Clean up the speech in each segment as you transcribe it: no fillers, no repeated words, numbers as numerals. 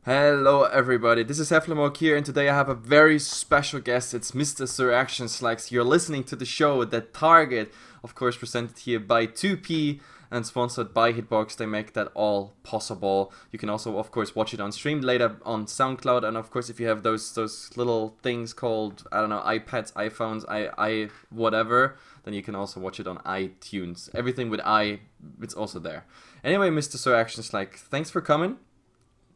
Hello everybody, this is Heflamoke here, and today I have a very special guest. It's Mr. Sir Action Slacks. You're listening to the show that Target, of course, presented here by 2P and sponsored by Hitbox. They make that all possible. You can also, of course, watch it on stream later on SoundCloud, and of course, if you have those little things called, I don't know, iPads, iPhones, I whatever, then you can also watch it on iTunes. Everything with I, it's also there. Anyway, Mr. Sir Action Slacks, thanks for coming.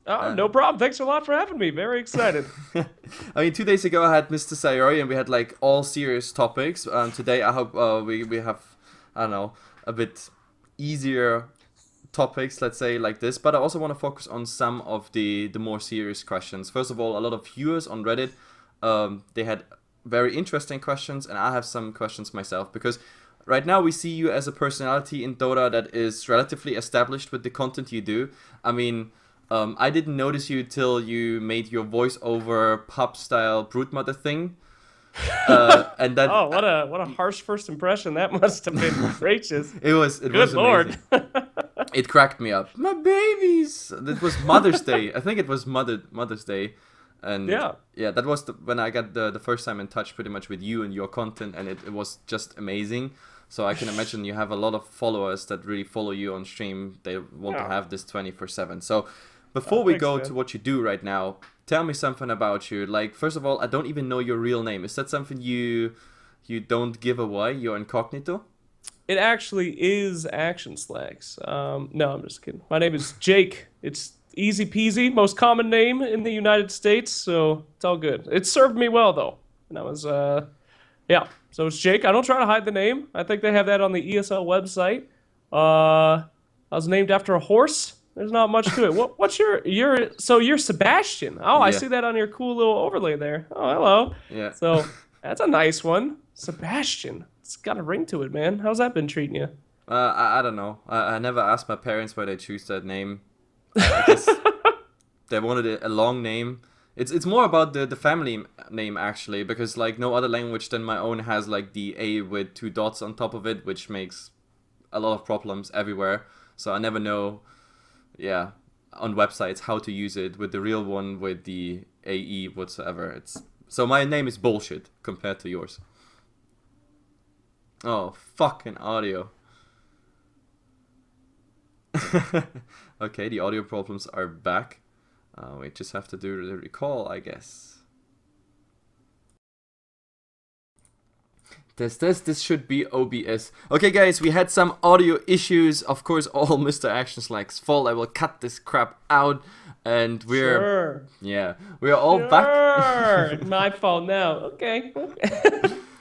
Oh, no problem. Thanks a lot for having me. Very excited. I mean, 2 days ago I had Mr. Sayori and we had like all serious topics. Today I hope we have, I don't know, a bit easier topics, let's say like this. But I also want to focus on some of the more serious questions. First of all, a lot of viewers on Reddit, they had very interesting questions, and I have some questions myself because right now we see you as a personality in Dota that is relatively established with the content you do. I mean, I didn't notice you till you made your voiceover pub style broodmother thing, and that Oh, what a harsh first impression. That must have been gracious. it Good was Lord. amazing. It cracked me up. My babies. It was Mother's Day. I think it was Mother's Day, and Yeah. that was when I got the first time in touch pretty much with you and your content, and it was just amazing. So I can imagine you have a lot of followers that really follow you on stream. They want to Yeah. have this 24/7. So before we Thanks, go man. to what you do right now, tell me something about you. Like, first of all, I don't even know your real name. Is that something you don't give away? Your incognito? It actually is Action Slacks. No, I'm just kidding. My name is Jake. It's easy peasy, most common name in the United States, so it's all good. It served me well though. And I was yeah. So it's Jake. I don't try to hide the name. I think they have that on the ESL website. I was named after a horse. There's not much to it. What's you're Sebastian. Oh, I Yeah, see that on your cool little overlay there. Oh, hello. yeah. So that's a nice one. Sebastian. It's got a ring to it, man. How's that been treating you? I don't know. I never asked my parents why they choose that name. I guess they wanted a long name. It's more about the family name actually, because like no other language than my own has like the A with two dots on top of it, which makes a lot of problems everywhere. So I never know, yeah, on websites how to use it with the real one with the AE whatsoever. It's so my name is bullshit compared to yours. Oh, fucking audio. Okay, the audio problems are back. We just have to do the recall, I guess. This should be OBS. Okay, guys, we had some audio issues. Of course, all Mr. Action Slack's fault. I will cut this crap out, and we're all back. Sure. My fault now. Okay.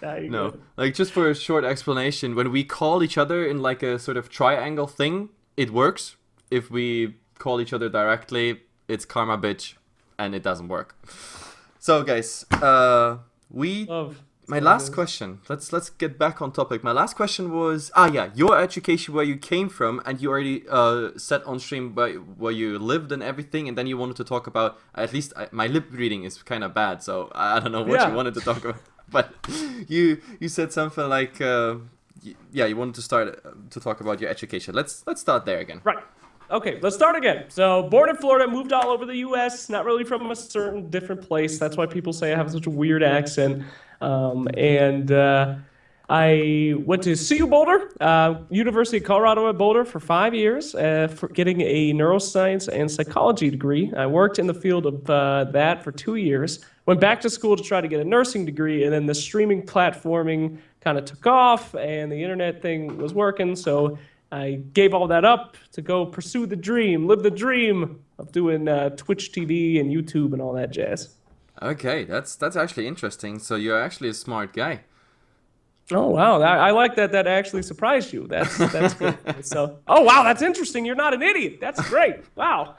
Now you're No, good. like just for a short explanation, when we call each other in like a sort of triangle thing, it works. If we call each other directly, it's karma bitch, and it doesn't work. So guys, we Love. my last question. Let's get back on topic. My last question was your education, where you came from, and you already said on stream where you lived and everything, and then you wanted to talk about at least my lip reading is kind of bad, so I don't know what you Yeah. wanted to talk about, but you said something like you wanted to start to talk about your education. Let's start there again. Right. Okay, let's start again. So, born in Florida, moved all over the U.S., not really from a certain different place. That's why people say I have such a weird accent. And I went to CU Boulder, University of Colorado at Boulder for 5 years, for getting a neuroscience and psychology degree. I worked in the field of that for 2 years. Went back to school to try to get a nursing degree, and then the streaming platforming kind of took off, and the internet thing was working, so I gave all that up to go pursue the dream, live the dream of doing Twitch TV and YouTube and all that jazz. Okay, that's actually interesting. So you're actually a smart guy. Oh wow, I like that. That actually surprised you. That's good. So, oh wow, that's interesting. You're not an idiot. That's great. Wow.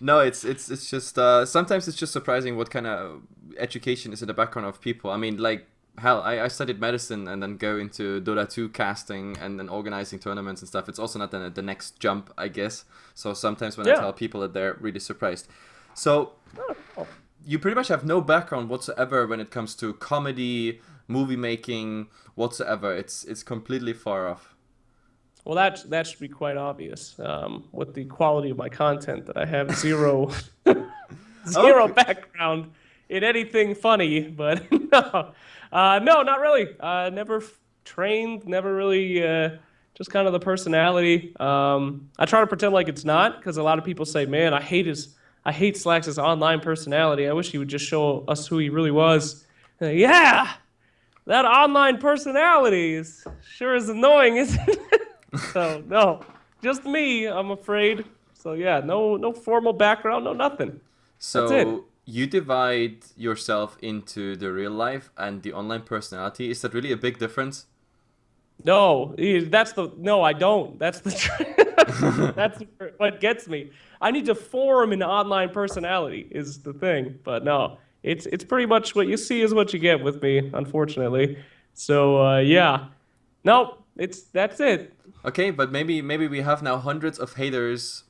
No, it's just sometimes it's just surprising what kind of education is in the background of people. I mean, like hell, I studied medicine and then go into Dota 2 casting and then organizing tournaments and stuff. It's also not the next jump, I guess. So sometimes when I Yeah. tell people that, they're really surprised. So Oh. you pretty much have no background whatsoever when it comes to comedy, movie making, whatsoever. It's completely far off. Well, that should be quite obvious with the quality of my content that I have zero zero Okay. background in anything funny. But no, no, not really. Never trained. Never really. Just kind of the personality. I try to pretend like it's not because a lot of people say, "Man, I hate Slax's online personality. I wish he would just show us who he really was." Yeah, that online personality is sure is annoying, isn't it? So no, just me, I'm afraid. So yeah, no formal background, no nothing. That's it. So you divide yourself into the real life and the online personality. Is that really a big difference? No, that's the no. I don't. That's the that's what gets me. I need to form an online personality is the thing. But no, it's pretty much what you see is what you get with me, unfortunately. So yeah, nope. That's it. Okay, but maybe we have now hundreds of haters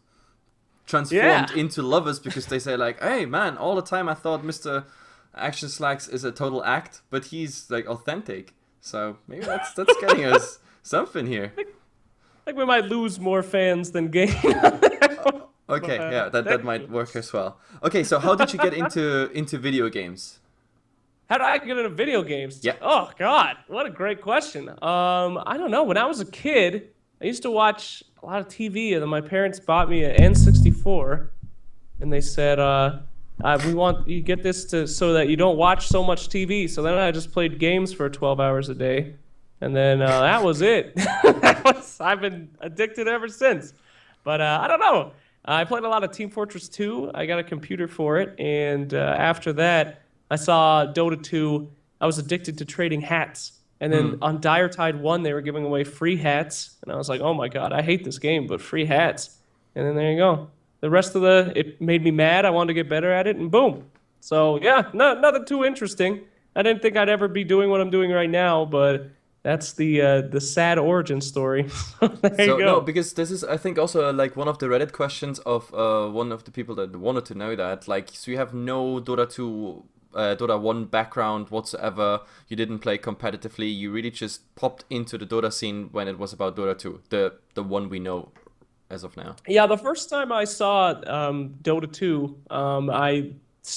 transformed Yeah. into lovers because they say like, "Hey man, all the time I thought Mr. Action Slacks is a total act, but he's like authentic." So maybe that's getting us something here. I think we might lose more fans than gain. Okay, yeah, that Thank might you. work as well. Okay, so how did you get into video games? How did I get into video games? Yeah. Oh God, what a great question. I don't know. When I was a kid, I used to watch a lot of TV, and then my parents bought me an N64, and they said, "We want you get this to so that you don't watch so much TV." So then I just played games for 12 hours a day, and then that was it. I've been addicted ever since. But I don't know. I played a lot of Team Fortress 2. I got a computer for it, and after that, I saw Dota 2. I was addicted to trading hats. And then on Dire Tide 1, they were giving away free hats. And I was like, oh my God, I hate this game, but free hats. And then there you go. The rest of it made me mad. I wanted to get better at it, and boom. So yeah, nothing too interesting. I didn't think I'd ever be doing what I'm doing right now, but that's the sad origin story. There you So no, go. because this is I think also like one of the Reddit questions of one of the people that wanted to know that like so you have no Dota 2 Dota 1 background whatsoever. You didn't play competitively. You really just popped into the Dota scene when it was about Dota 2, the one we know as of now. Yeah, the first time I saw Dota 2,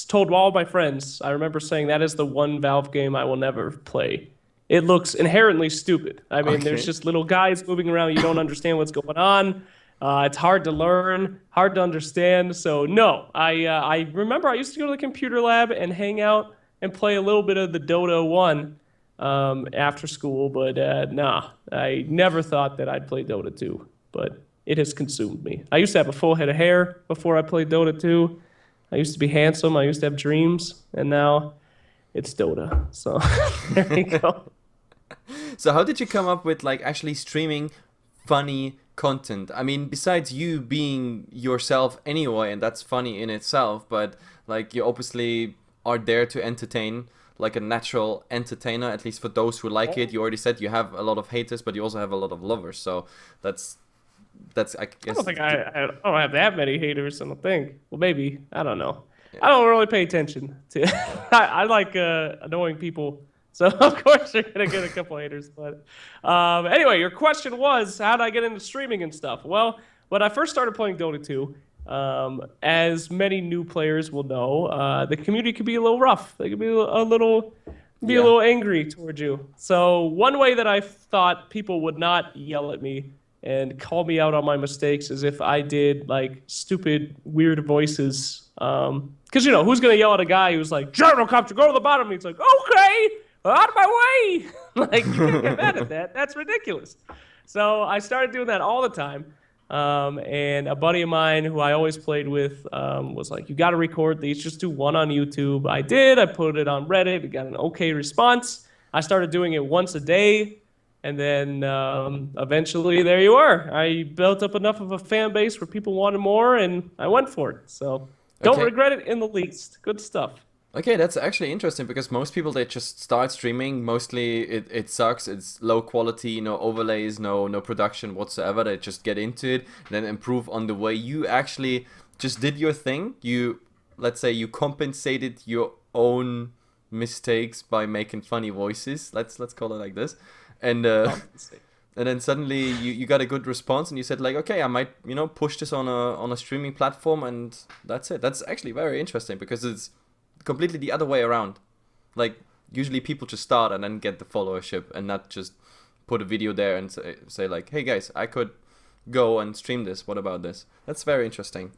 told all my friends. I remember saying that is the one Valve game I will never play. It looks inherently stupid. I mean, there's Okay. just little guys moving around. You don't understand what's going on. It's hard to learn, hard to understand. So no, I remember I used to go to the computer lab and hang out and play a little bit of the Dota 1 after school, but nah, I never thought that I'd play Dota 2. But it has consumed me. I used to have a full head of hair before I played Dota 2. I used to be handsome. I used to have dreams, and now it's Dota. So there you go. So how did you come up with like actually streaming funny content? I mean, besides you being yourself anyway, and that's funny in itself, but like you obviously are there to entertain like a natural entertainer, at least for those who like it. You already said you have a lot of haters, but you also have a lot of lovers. So that's I I guess don't think I don't have that many haters. I don't think. Well, maybe I don't know. I don't really pay attention to. I like annoying people, so of course you're gonna get a couple haters. But anyway, your question was how did I get into streaming and stuff? Well, when I first started playing Dota 2, as many new players will know, the community can be a little rough. They can be a yeah. little angry towards you. So one way that I thought people would not yell at me and call me out on my mistakes is if I did like stupid, weird voices. Because who's gonna yell at a guy who's like, "General Copter, go to the bottom." And he's like, "Okay, out of my way." Like you can't get mad at that. That's ridiculous. So I started doing that all the time. And a buddy of mine who I always played with was like, "You got to record these. Just do one on YouTube." I did. I put it on Reddit. It got an okay response. I started doing it once a day. And then eventually, there you are. I built up enough of a fan base where people wanted more, and I went for it. So don't Okay. regret it in the least. Good stuff. Okay, that's actually interesting because most people they just start streaming. Mostly it sucks. It's low quality, no overlays, no production whatsoever. They just get into it, then improve on the way. You actually just did your thing. You let's say you compensated your own mistakes by making funny voices. Let's call it like this. And and then suddenly you got a good response, and you said like, okay, I might push this on a streaming platform, and that's it. That's actually very interesting because it's completely the other way around. Like usually people just start and then get the followership and not just put a video there and say like, hey guys, I could go and stream this. What about this? That's very interesting.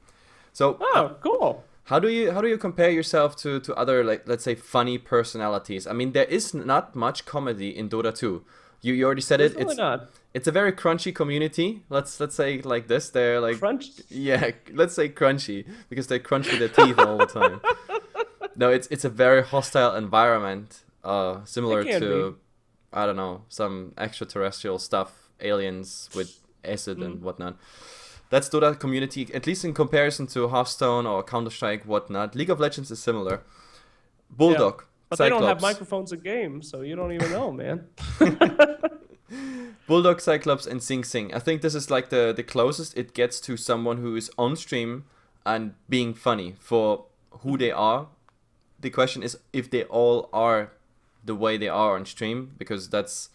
So Oh, cool. how do you compare yourself to other, like, let's say, funny personalities? I mean, there is not much comedy in Dota 2. You already said There's it. really not. It's a very crunchy community. Let's say it like this. They're like, Crunch. yeah, let's say crunchy because they crunch with their teeth all the time. No, it's a very hostile environment. Similar It can to, I don't know, some extraterrestrial stuff, aliens with acid and whatnot. That's Dota community, at least in comparison to Hearthstone or Counter-Strike, whatnot. League of Legends is similar. Bulldog, But they don't have Cyclops. microphones in games, so you don't even know, man. Bulldog, Cyclops, and Sing Sing. I think this is like the closest it gets to someone who is on stream and being funny for who they are. The question is if they all are the way they are on stream, because that's...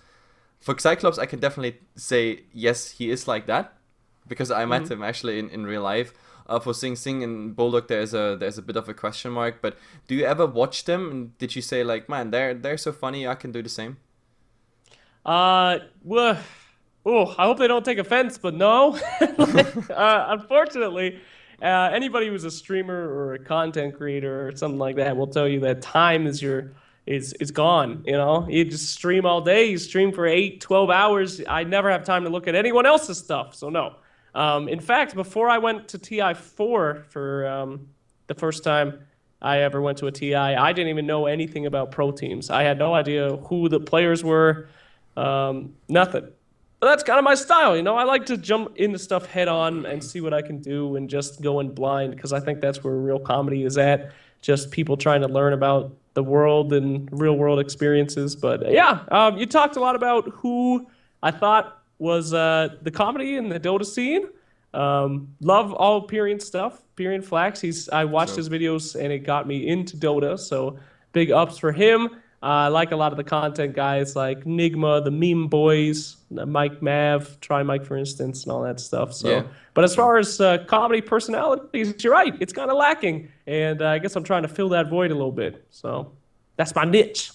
For Cyclops, I can definitely say, yes, he is like that, because I met him actually in real life. For Sing Sing and Bulldog, there's a bit of a question mark. But do you ever watch them? And did you say like, man, they're so funny, I can do the same? Well, oh, I hope they don't take offense, but no. Unfortunately, anybody who's a streamer or a content creator or something like that will tell you that time is gone. You know, you just stream all day, you stream for 8, 12 hours. I never have time to look at anyone else's stuff, so no. In fact, before I went to TI4 for the first time I ever went to a TI, I didn't even know anything about pro teams. I had no idea who the players were, nothing. But that's kind of my style, you know. I like to jump into stuff head on and see what I can do and just go in blind, because I think that's where real comedy is at. Just people trying to learn about the world and real world experiences. But yeah, you talked a lot about who I thought was the comedy in the Dota scene. Love all Pyrian stuff. Pyrian Flax. I watched his videos and it got me into Dota. So big ups for him. I like a lot of the content guys like Nigma, the Meme Boys, Mike Mav, Try Mike for instance, and all that stuff. So, Yeah. but as far as comedy personalities, you're right. It's kind of lacking, and I guess I'm trying to fill that void a little bit. So that's my niche.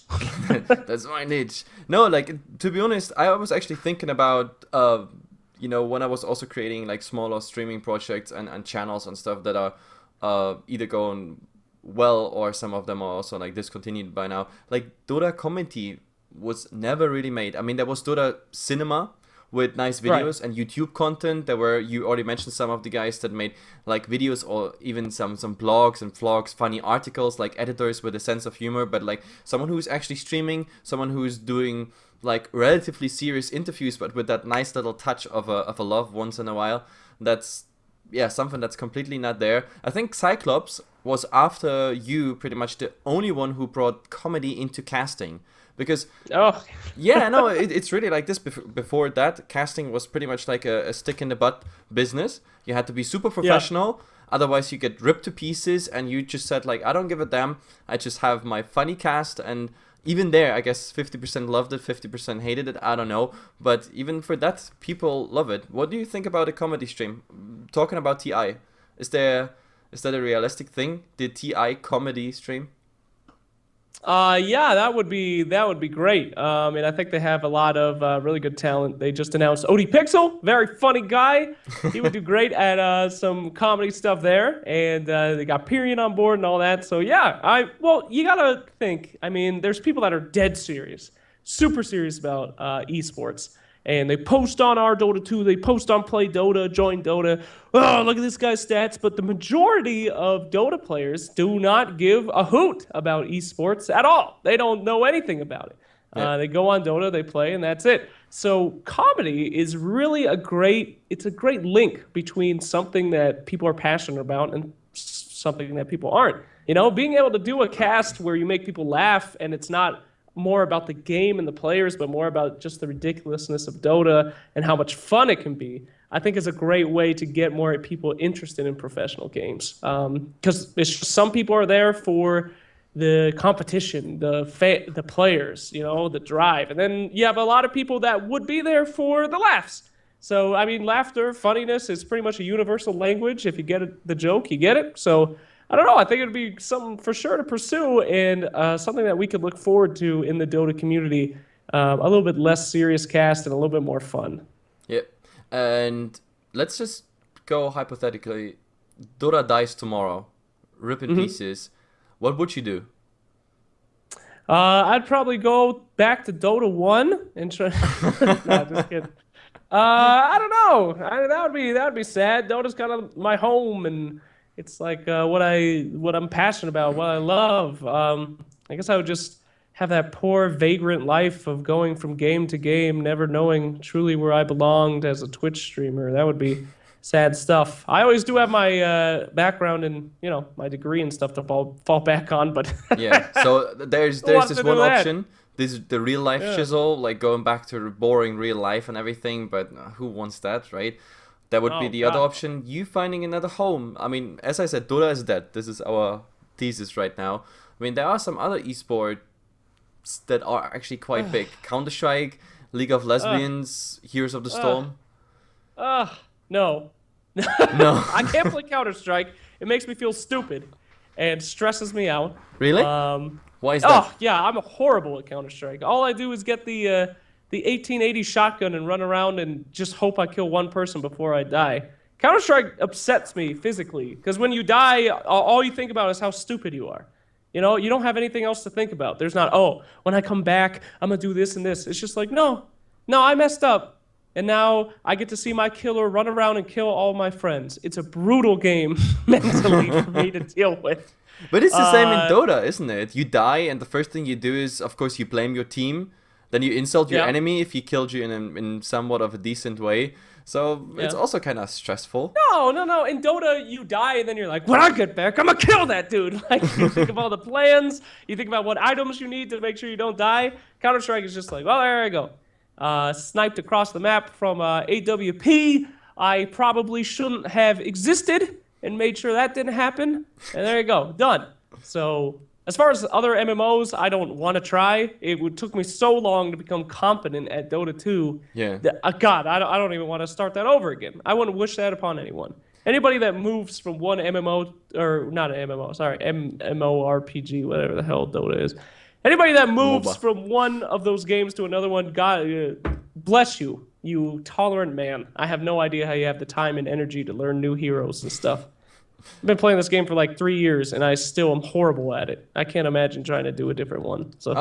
That's my niche. No, like, to be honest, I was actually thinking about, when I was also creating like smaller streaming projects and channels and stuff that are either going well or some of them are also like discontinued by now. Like Dota comedy was never really made. I mean, there was Dota cinema with nice videos and YouTube content. There were, you already mentioned some of the guys that made like videos or even some blogs and vlogs, funny articles, like editors with a sense of humor, but like someone who's actually streaming, someone who's doing like relatively serious interviews, but with that nice little touch of a love once in a while. That's, yeah, something that's completely not there. I think Cyclops was, after you, pretty much the only one who brought comedy into casting. Because, Oh, yeah, no, it's really like this. Before that, casting was pretty much like a stick in the butt business. You had to be super professional, otherwise you get ripped to pieces, and you just said like, I don't give a damn, I just have my funny cast. And even there, I guess 50% loved it, 50% hated it, I don't know. But even for that, people love it. What do you think about a comedy stream? Talking about TI, is that a realistic thing? The TI comedy stream? yeah, that would be great. And I think they have a lot of really good talent. They just announced OD Pixel, very funny guy. He would do great at some comedy stuff there. And they got Pyrian on board and all that. So yeah, well, you gotta think. I mean, there's people that are dead serious, super serious about esports. And they post on our Dota 2, they post on Play Dota, Join Dota. Oh, look at this guy's stats. But the majority of Dota players do not give a hoot about esports at all. They don't know anything about it. Yeah. They go on Dota, they play, and that's it. So comedy is really a great link between something that people are passionate about and something that people aren't. You know, being able to do a cast where you make people laugh and it's not more about the game and the players, but more about just the ridiculousness of Dota and how much fun it can be, I think is a great way to get more people interested in professional games. Because it's just some people are there for the competition, the players, the drive. And then you have a lot of people that would be there for the laughs. So, I mean, laughter, funniness is pretty much a universal language. If you get the joke, you get it. So, I don't know. I think it'd be something for sure to pursue and something that we could look forward to in the Dota community. A little bit less serious cast and a little bit more fun. Yep. And let's just go hypothetically. Dota dies tomorrow. Rip in pieces. What would you do? I'd probably go back to Dota 1 and try. No, just kidding. I don't know. That would be sad. Dota's kind of my home, and it's like what I'm passionate about, what I love. I guess I would just have that poor vagrant life of going from game to game, never knowing truly where I belonged as a Twitch streamer. That would be sad stuff. I always do have my background and my degree and stuff to fall back on, but yeah. So there's this one option. This is the real life chisel, like going back to boring real life and everything. But who wants that, right? That would be the other option. You finding another home. I mean, as I said, Dota is dead. This is our thesis right now. I mean, there are some other esports that are actually quite big. Counter-Strike, League of Lesbians, Heroes of the Storm. No. No. I can't play Counter-Strike. It makes me feel stupid and stresses me out. Really? Why is that? Oh, yeah, I'm horrible at Counter-Strike. All I do is get the 1880 shotgun and run around and just hope I kill one person before I die. Counter-Strike upsets me physically because when you die, all you think about is how stupid you are. You don't have anything else to think about. There's not, when I come back, I'm going to do this and this. It's just like, no, I messed up. And now I get to see my killer run around and kill all my friends. It's a brutal game mentally for me to deal with. But it's the same in Dota, isn't it? You die, and the first thing you do is, of course, you blame your team. Then you insult your enemy if he killed you in somewhat of a decent way. So it's also kind of stressful. No. In Dota, you die, and then you're like, when I get back, I'm going to kill that dude. Like, you think of all the plans. You think about what items you need to make sure you don't die. Counter-Strike is just like, well, there I go. Sniped across the map from AWP. I probably shouldn't have existed and made sure that didn't happen. And there you go. Done. So as far as other MMOs, I don't want to try. It took me so long to become competent at Dota 2. Yeah. That, God, I don't even want to start that over again. I wouldn't wish that upon anyone. Anybody that moves from one MMO, or not an MMO, sorry, MMORPG, whatever the hell Dota is. Anybody that moves from one of those games to another one, God bless you, you tolerant man. I have no idea how you have the time and energy to learn new heroes and stuff. I've been playing this game for like 3 years, and I still am horrible at it. I can't imagine trying to do a different one. So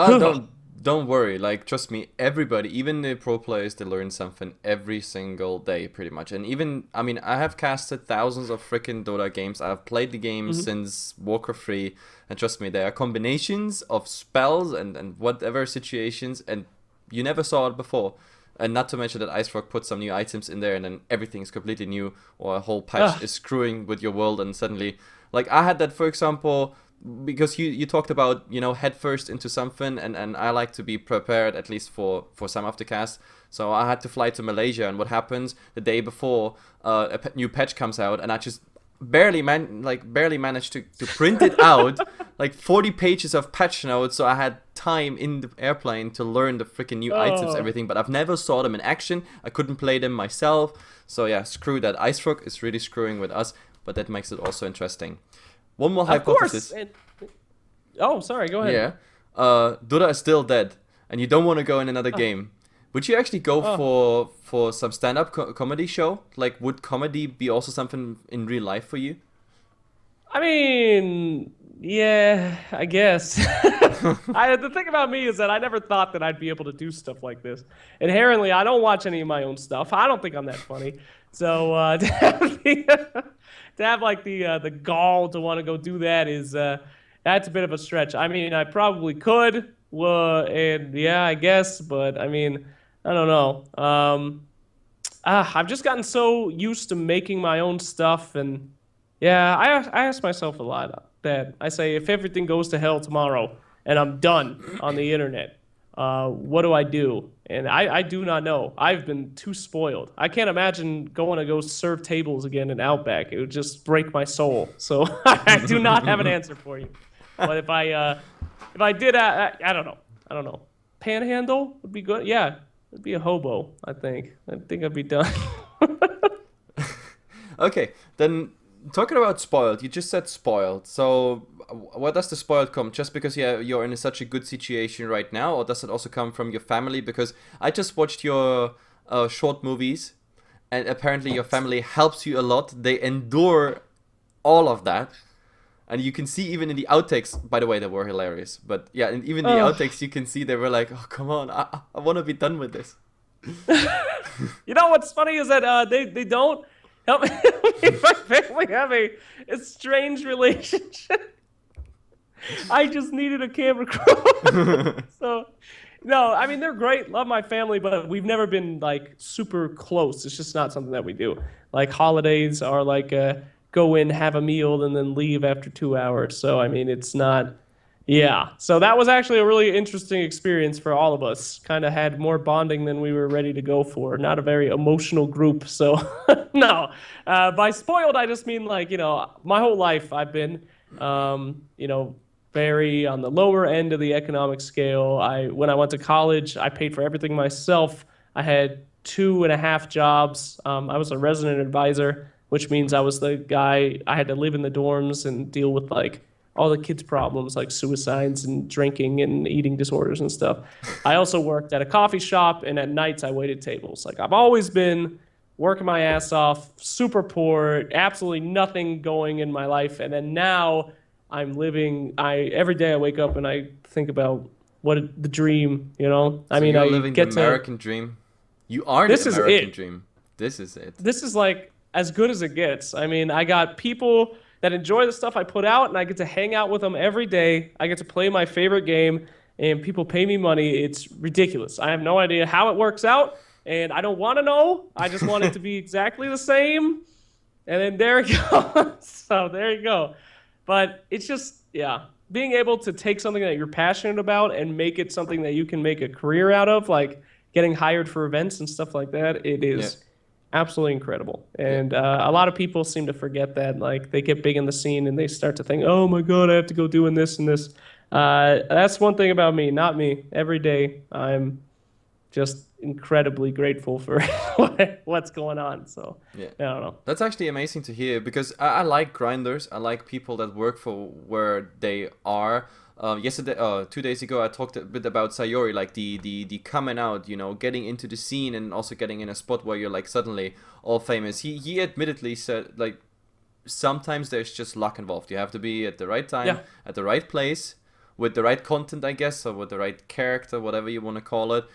don't worry. Like, trust me, everybody, even the pro players, they learn something every single day, pretty much. And even, I mean, I have casted thousands of freaking Dota games. I've played the game since Warcraft 3, and trust me, there are combinations of spells and whatever situations, and you never saw it before. And not to mention that IceFrog put some new items in there and then everything is completely new, or a whole patch is screwing with your world, and suddenly, like I had that, for example, because you talked about, head first into something, and I like to be prepared at least for some of the cast. So I had to fly to Malaysia, and what happens the day before a new patch comes out, and I just barely managed to print it out, like 40 pages of patch notes, so I had time in the airplane to learn the freaking new items, everything, but I've never saw them in action. I couldn't play them myself, so yeah, screw that. IceFrog is really screwing with us, but that makes it also interesting. One more hypothesis. Sorry, go ahead. Yeah, Dota is still dead, and you don't want to go in another game. Would you actually go for some stand-up comedy show? Like, would comedy be also something in real life for you? I mean, yeah, I guess. The thing about me is that I never thought that I'd be able to do stuff like this. Inherently, I don't watch any of my own stuff. I don't think I'm that funny. So to have like the gall to want to go do that is that's a bit of a stretch. I mean, I probably could, and yeah, I guess, but I mean, I don't know. I've just gotten so used to making my own stuff, and yeah, I ask myself a lot that I say, if everything goes to hell tomorrow and I'm done on the internet, what do I do? And I do not know. I've been too spoiled. I can't imagine going to go serve tables again in Outback. It would just break my soul. So I do not have an answer for you. But if I did, I don't know. I don't know. Panhandle would be good. Yeah, it'd be a hobo. I think I'd be done. Okay, then talking about spoiled, you just said spoiled. So, where does the spoiled come? Just because you're in such a good situation right now, or does it also come from your family? Because I just watched your short movies, and apparently your family helps you a lot. They endure all of that. And you can see even in the outtakes, by the way, they were hilarious. But yeah, and even the Oh, outtakes, you can see they were like, oh, come on, I want to be done with this. you know what's funny is that they don't help me. My family have a strange relationship. I just needed a camera crew. So, no, I mean, they're great. Love my family, but we've never been like super close. It's just not something that we do. Like holidays are like go in, have a meal, and then leave after 2 hours. So, I mean, it's not. Yeah. So that was actually a really interesting experience for all of us. Kind of had more bonding than we were ready to go for. Not a very emotional group. So, no. By spoiled, I just mean like, my whole life I've been, you know, very on the lower end of the economic scale. When I went to college, I paid for everything myself. I had 2.5 jobs. I was a resident advisor, which means I was the guy. I had to live in the dorms and deal with like all the kids' problems like suicides and drinking and eating disorders and stuff. I also worked at a coffee shop, and at nights I waited tables. Like I've always been working my ass off, super poor, absolutely nothing going in my life, and then now I'm living. I every day I wake up and I think about the dream. I So mean, you're I living the get to. American dream. You are the This is American it. dream. This is it. This is like as good as it gets. I mean, I got people that enjoy the stuff I put out, and I get to hang out with them every day. I get to play my favorite game, and people pay me money. It's ridiculous. I have no idea how it works out, and I don't want to know. I just want it to be exactly the same. And then there it goes. So there you go. But it's just, yeah, being able to take something that you're passionate about and make it something that you can make a career out of, like getting hired for events and stuff like that, it Yeah. is absolutely incredible. Yeah. And a lot of people seem to forget that. Like they get big in the scene and they start to think, oh my God, I have to go doing this and this. That's one thing about me, not me. Every day I'm just incredibly grateful for what's going on. So Yeah. I don't know. That's actually amazing to hear because I like grinders. I like people that work for where they are. Yesterday, 2 days ago, I talked a bit about Sayori, like the coming out, getting into the scene and also getting in a spot where you're like suddenly all famous. He admittedly said like sometimes there's just luck involved. You have to be at the right time, Yeah. at the right place, with the right content, I guess, or with the right character, whatever you want to call it.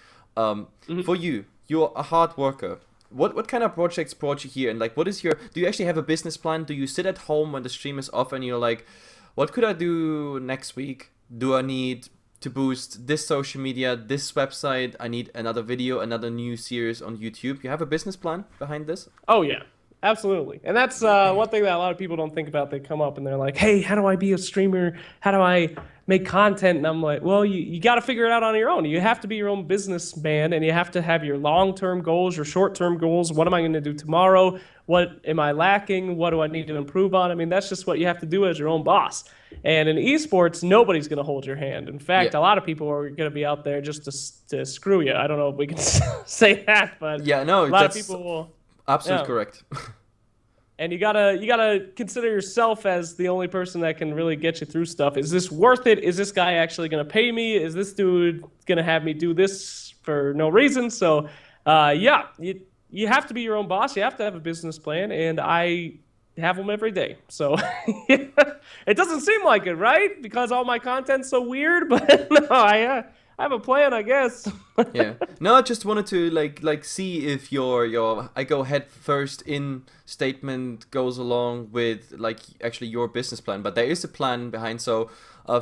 For you, you're a hard worker. What kind of projects brought you here? And like, do you actually have a business plan? Do you sit at home when the stream is off and you're like, what could I do next week? Do I need to boost this social media, this website? I need another video, another new series on YouTube. You have a business plan behind this? Oh yeah, absolutely. And that's one thing that a lot of people don't think about. They come up and they're like, "Hey, how do I be a streamer? How do I make content?" And I'm like, "Well, you got to figure it out on your own. You have to be your own businessman, and you have to have your long-term goals, your short-term goals. What am I going to do tomorrow? What am I lacking? What do I need to improve on? I mean, that's just what you have to do as your own boss. And in esports, nobody's going to hold your hand. In fact, Yeah. a lot of people are going to be out there just to screw you. I don't know if we can say that, but Yeah, no, a lot of that's people will. absolutely Yeah. correct. And you gotta consider yourself as the only person that can really get you through stuff. Is this worth it? Is this guy actually gonna pay me? Is this dude gonna have me do this for no reason? So, yeah, you have to be your own boss. You have to have a business plan, and I have them every day. So it doesn't seem like it, right? Because all my content's so weird. But no, I have a plan, I guess. Yeah. No, I just wanted to like see if your I go head first in statement goes along with like actually your business plan. But there is a plan behind. So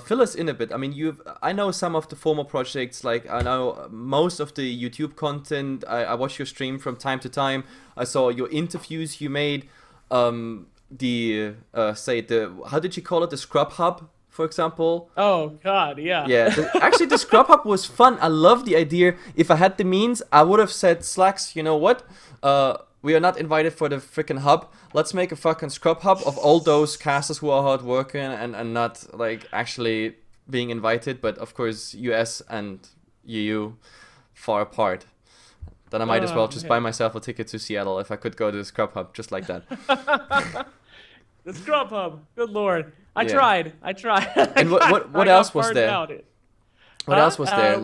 fill us in a bit. I mean, I know some of the former projects. Like I know most of the YouTube content. I watch your stream from time to time. I saw your interviews you made. The how did you call it, the Scrub Hub, for example? Oh God, yeah. Yeah, actually the Scrub Hub was fun. I love the idea. If I had the means, I would have said, Slacks, you know what? we are not invited for the freaking hub. Let's make a fucking scrub hub of all those casters who are hard working and not like actually being invited. But of course, US and EU far apart. Then I might as well just buy myself a ticket to Seattle if I could go to the scrub hub just like that. The scrub hub. Good lord. I tried. And what else was there? What else was there?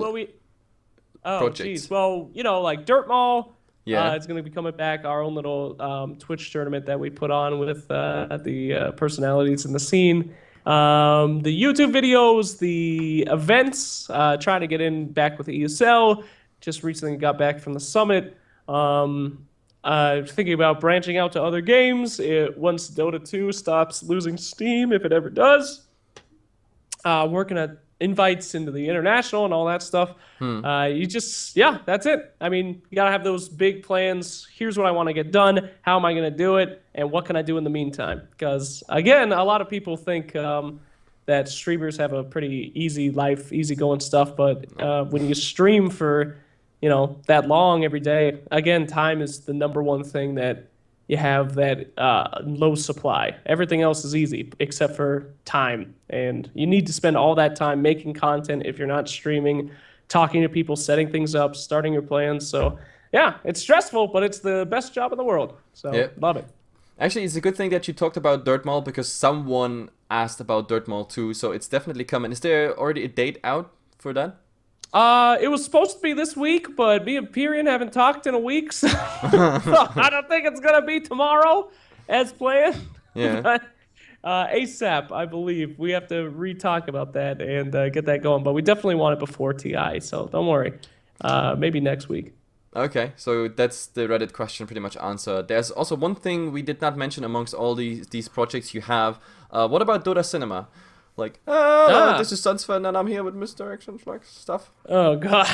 Geez. Well, like Dirt Mall. Yeah. It's going to be coming back. Our own little Twitch tournament that we put on with the personalities in the scene. The YouTube videos, the events, trying to get in back with the ESL. Just recently got back from the summit. Thinking about branching out to other games once Dota 2 stops losing steam, if it ever does. Working at invites into the international and all that stuff. That's it. I mean, you got to have those big plans. Here's what I want to get done. How am I going to do it? And what can I do in the meantime? Because, again, a lot of people think that streamers have a pretty easy life, easygoing stuff. But when you stream for, that long every day, again, time is the number one thing that you have that low supply. Everything else is easy except for time. And you need to spend all that time making content if you're not streaming, talking to people, setting things up, starting your plans. So, yeah, it's stressful, but it's the best job in the world. So, love it. Actually, it's a good thing that you talked about Dirt Mall because someone asked about Dirt Mall too. So, it's definitely coming. Is there already a date out for that? It was supposed to be this week, but me and Pyrian haven't talked in a week, so I don't think it's gonna be tomorrow as planned. Yeah. But, ASAP, I believe we have to re-talk about that and get that going. But we definitely want it before TI, so don't worry. Maybe next week. Okay, so that's the Reddit question pretty much answered. There's also one thing we did not mention amongst all these projects you have. What about Dota Cinema? Like, this is Sunsfan and I'm here with misdirections, like stuff. Oh, God.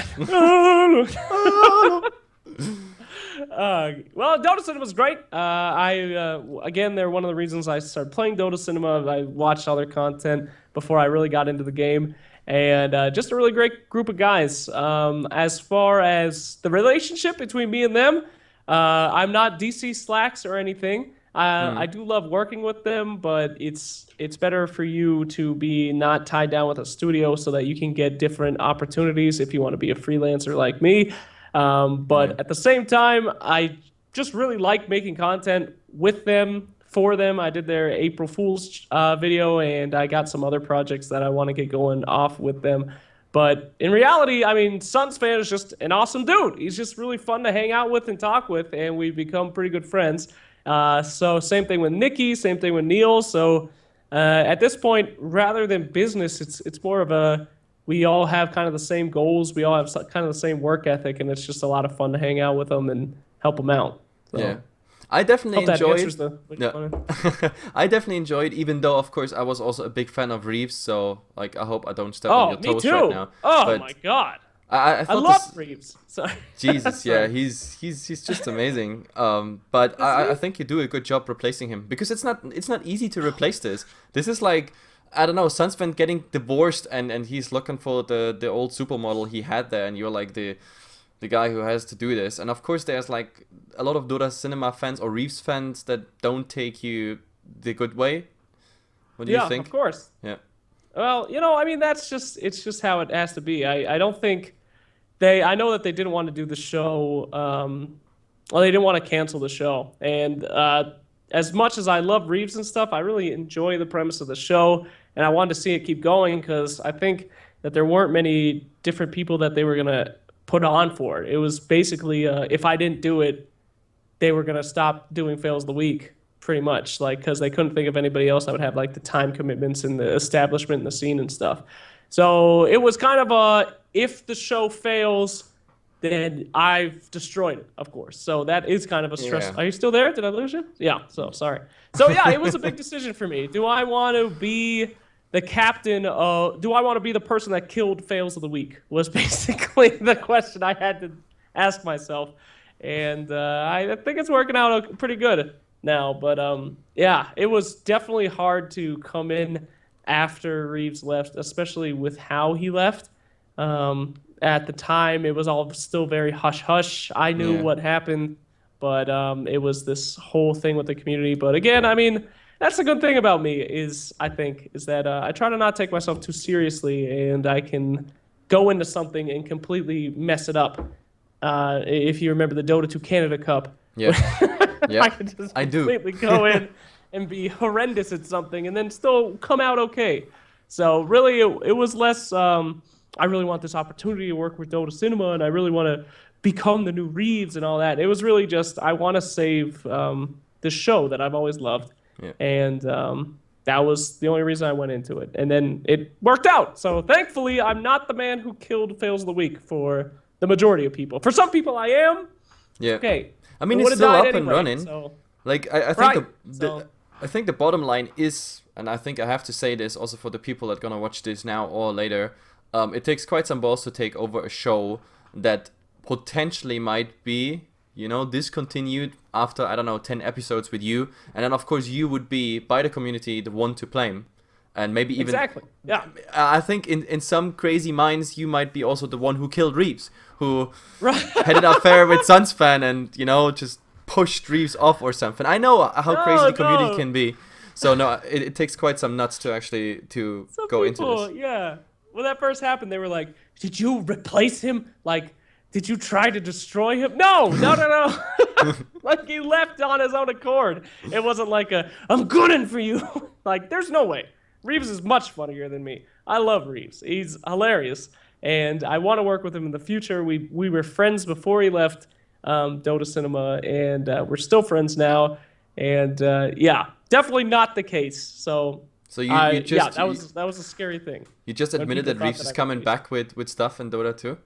Well, Dota Cinema is great. Again, they're one of the reasons I started playing Dota Cinema. I watched all their content before I really got into the game. And just a really great group of guys. As far as the relationship between me and them, I'm not DC Slacks or anything. I do love working with them, but it's better for you to be not tied down with a studio so that you can get different opportunities if you want to be a freelancer like me. But at the same time, I just really like making content with them, for them. I did their April Fool's video, and I got some other projects that I want to get going off with them. But in reality, I mean, Sunsfan is just an awesome dude. He's just really fun to hang out with and talk with, and we've become pretty good friends. So same thing with Nikki, same thing with Neil. So at this point, rather than business, it's more of we all have kind of the same goals. We all have kind of the same work ethic, and it's just a lot of fun to hang out with them and help them out. So, yeah. I definitely enjoyed it. I definitely enjoyed, even though, of course, I was also a big fan of Reeves. So, like, I hope I don't step on your toes right now. Oh, my God. I love Reeves. Sorry. Jesus, yeah, he's just amazing. But I think you do a good job replacing him because it's not easy to replace this. This is like, I don't know, Sunsfan getting divorced and he's looking for the old supermodel he had there, and you're like the guy who has to do this. And of course, there's like a lot of Dota Cinema fans or Reeves fans that don't take you the good way. What do you think? Yeah, of course. Yeah. Well, I mean, it's just how it has to be. I don't think. I know that they didn't want to do the show. They didn't want to cancel the show. And as much as I love Reeves and stuff, I really enjoy the premise of the show. And I wanted to see it keep going because I think that there weren't many different people that they were going to put on for it. It was basically, if I didn't do it, they were going to stop doing Fails of the Week, pretty much. Like, because they couldn't think of anybody else that would have like the time commitments and the establishment and the scene and stuff. So it was kind of if the show fails, then I've destroyed it, of course. So that is kind of a stress. Yeah. Are you still there? Did I lose you? Yeah, so sorry. So yeah, it was a big decision for me. Do I want to be the captain? Do I want to be the person that killed Fails of the Week? Was basically the question I had to ask myself. And I think it's working out pretty good now. But yeah, it was definitely hard to come in after Reeves left, especially with how he left. At the time, it was all still very hush-hush. I knew what happened but it was this whole thing with the community. But again, I mean, that's the good thing about me is that I try to not take myself too seriously, and I can go into something and completely mess it up. If you remember the Dota 2 Canada Cup, Yeah. Yeah. I could just I do. completely go in and be horrendous at something and then still come out okay. So really, it was less. I really want this opportunity to work with Dota Cinema, and I really want to become the new Reeves and all that. It was really just I want to save the show that I've always loved, Yeah. and that was the only reason I went into it. And then it worked out. So thankfully, I'm not the man who killed Fails of the Week for the majority of people. For some people, I am. Yeah. Okay. I mean, I it's would've still died up and anyway, running. so- Like I think Right. I think the bottom line is, and I think I have to say this also for the people that are gonna watch this now or later, it takes quite some balls to take over a show that potentially might be, discontinued after, I don't know, 10 episodes with you, and then of course you would be by the community the one to blame, and maybe even Exactly. Yeah. I think in some crazy minds you might be also the one who killed Reeves, who Right. had an affair with Sunsfan and just pushed Reeves off or something. I know how crazy the community no. can be. So no, it takes quite some nuts to actually Some go people, into this. yeah. When that first happened, they were like, "Did you replace him? Like, did you try to destroy him?" No. Like he left on his own accord. It wasn't like "I'm gunning for you." Like, there's no way. Reeves is much funnier than me. I love Reeves. He's hilarious, and I want to work with him in the future. We were friends before he left Dota Cinema, and we're still friends now. And yeah, definitely not the case. So You just that was a scary thing. you just when admitted people that thought Reeves that is I coming replaced back with stuff in Dota too.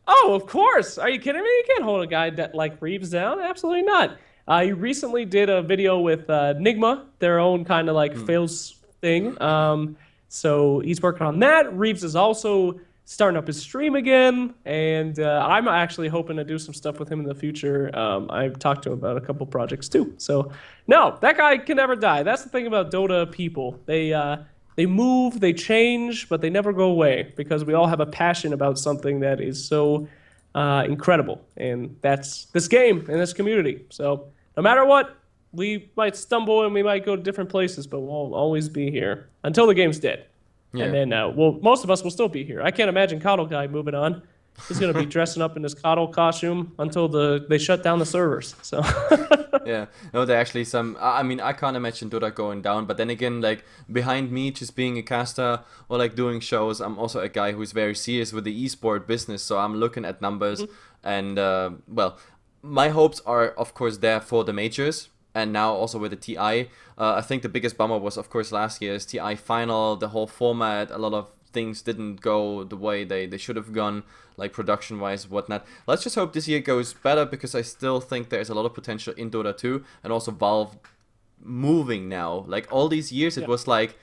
Oh, of course. Are you kidding me? You can't hold a guy that like Reeves down. Absolutely not. He recently did a video with Nigma, their own kind of like fails thing. So he's working on that. Reeves is also starting up his stream again, and I'm actually hoping to do some stuff with him in the future. I've talked to him about a couple projects too. So no, that guy can never die. That's the thing about Dota people. They move, they change, but they never go away because we all have a passion about something that is so incredible, and that's this game and this community. So no matter what, we might stumble and we might go to different places, but we'll always be here until the game's dead. Yeah. And then, most of us will still be here. I can't imagine Coddle Guy moving on. He's going to be dressing up in his Coddle costume until they shut down the servers. So Yeah, no, there actually some. I mean, I can't imagine Dota going down. But then again, like behind me, just being a caster or like doing shows, I'm also a guy who's very serious with the esport business. So I'm looking at numbers, and well, my hopes are of course there for the majors. And now also with the TI, I think the biggest bummer was of course last year's TI final. The whole format, a lot of things didn't go the way they should have gone, like production wise, whatnot. Let's just hope this year goes better, because I still think there's a lot of potential in Dota 2, and also Valve moving now. Like all these years, it was like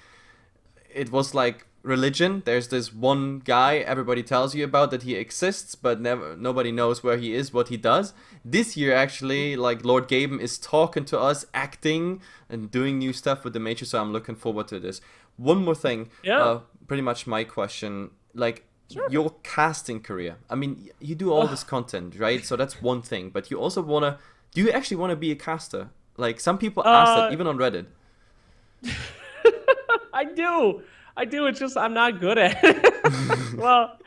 religion. There's this one guy everybody tells you about, that he exists, but nobody knows where he is, what he does. This year actually, like Lord Gaben is talking to us, acting and doing new stuff with the major, so I'm looking forward to this. One more thing, pretty much my question, like your casting career. I mean, you do all this content, right? So that's one thing, but you also do you actually want to be a caster? Like some people ask that even on Reddit. I do. It's just I'm not good at it. Well,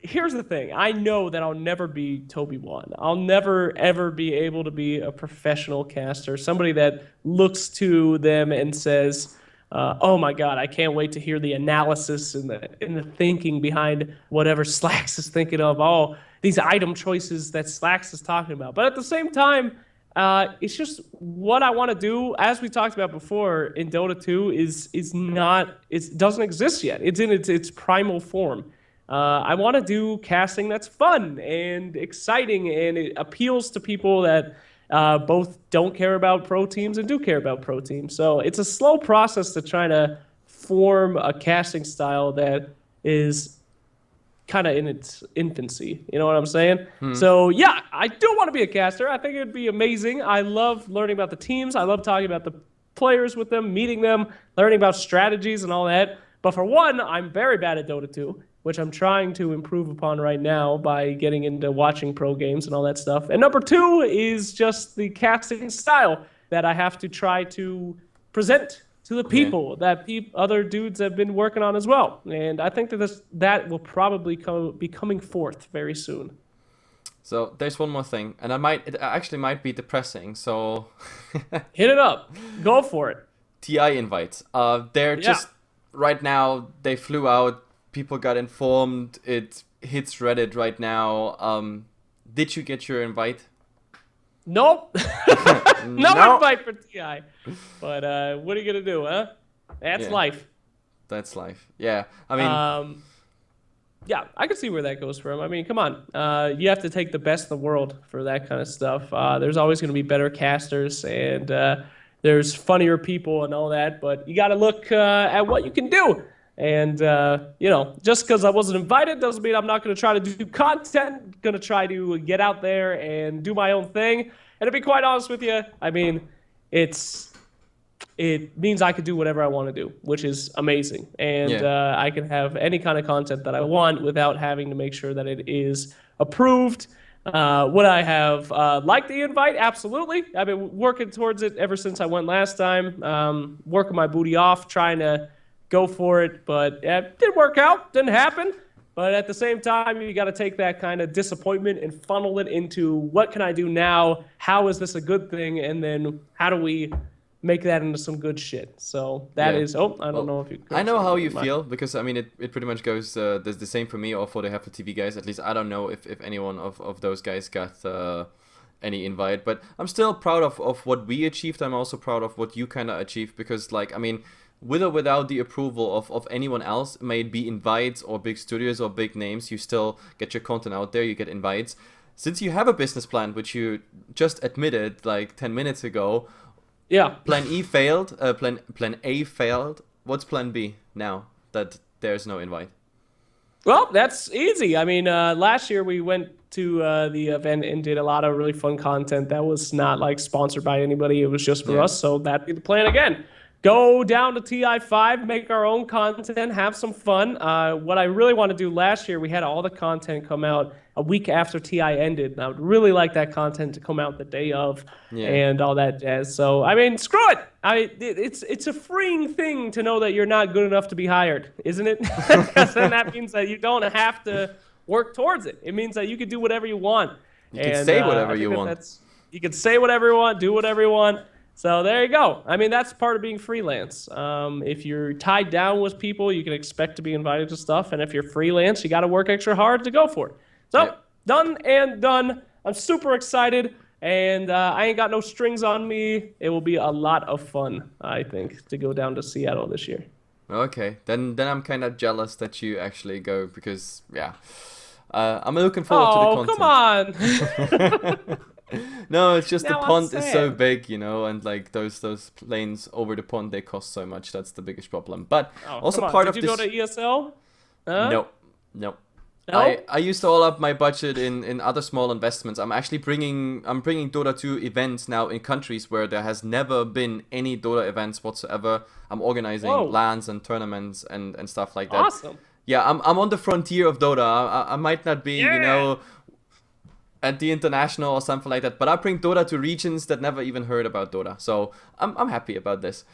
here's the thing. I know that I'll never be Toby Wan. I'll never, ever be able to be a professional caster, somebody that looks to them and says, oh my God, I can't wait to hear the analysis and the thinking behind whatever Slacks is thinking of, all these item choices that Slacks is talking about. But at the same time, it's just what I want to do. As we talked about before, in Dota 2 it doesn't exist yet. It's in its primal form. I want to do casting that's fun and exciting, and it appeals to people that both don't care about pro teams and do care about pro teams. So it's a slow process to try to form a casting style that is kind of in its infancy. You know what I'm saying? So yeah, I do want to be a caster. I think it would be amazing. I love learning about the teams. I love talking about the players with them, meeting them, learning about strategies and all that. But for one, I'm very bad at Dota 2. which I'm trying to improve upon right now by getting into watching pro games and all that stuff. And number two is just the casting style that I have to try to present to the Yeah. people that other dudes have been working on as well. And I think that will probably be coming forth very soon. So there's one more thing, and it actually might be depressing. So hit it up, go for it. TI invites. They're just right now. They flew out. People got informed. It hits Reddit right now. Did you get your invite? Nope. No No. invite for TI. But what are you gonna do, huh? That's life. That's life. Yeah. I mean. Yeah, I can see where that goes from. I mean, come on. You have to take the best of the world for that kind of stuff. There's always going to be better casters, and there's funnier people and all that, but you got to look at what you can do. And, just because I wasn't invited doesn't mean I'm not going to try to do content. Going to try to get out there and do my own thing. And to be quite honest with you, I mean, it means I could do whatever I want to do, which is amazing. And I can have any kind of content that I want without having to make sure that it is approved. Would I have liked the invite? Absolutely. I've been working towards it ever since I went last time, working my booty off, trying to go for it. But it didn't work out, didn't happen. But at the same time, you got to take that kind of disappointment and funnel it into what can I do now? How is this a good thing? And then how do we make that into some good shit? So that is. I don't know if you. I know how you feel, because I mean it pretty much goes the same for me or for the Hefla TV guys. At least I don't know if anyone of those guys got any invite, but I'm still proud of what we achieved. I'm also proud of what you kind of achieved, because like, I mean, with or without the approval of anyone else, may it be invites or big studios or big names, you still get your content out there, you get invites. Since you have a business plan, which you just admitted like 10 minutes ago, Plan E failed, plan A failed. What's plan B now that there's no invite? Well, that's easy. I mean, last year we went to the event and did a lot of really fun content that was not like sponsored by anybody. It was just for us. So that'd be the plan again. Go down to TI5, make our own content, have some fun. What I really want to do last year, we had all the content come out a week after TI ended. And I would really like that content to come out the day of and all that jazz. So, I mean, screw it. It's a freeing thing to know that you're not good enough to be hired, isn't it? Because then that means that you don't have to work towards it. It means that you can do whatever you want. You can say whatever you want. You can say whatever you want, do whatever you want. So there you go. I mean, that's part of being freelance. If you're tied down with people, you can expect to be invited to stuff. And if you're freelance, you got to work extra hard to go for it. So done and done. I'm super excited. And I ain't got no strings on me. It will be a lot of fun, I think, to go down to Seattle this year. Okay. Then I'm kind of jealous that you actually go, because, I'm looking forward to the content. Come on. No, it's just the pond is so big, and like those lanes over the pond, they cost so much. That's the biggest problem. But also part of this. Did you go to ESL? No. I used to all up my budget in other small investments. I'm bringing Dota 2 events now in countries where there has never been any Dota events whatsoever. I'm organizing LANs and tournaments and stuff like that. Awesome. Yeah, I'm on the frontier of Dota. I might not be, at the international or something like that, but I bring Dota to regions that never even heard about Dota. So I'm happy about this.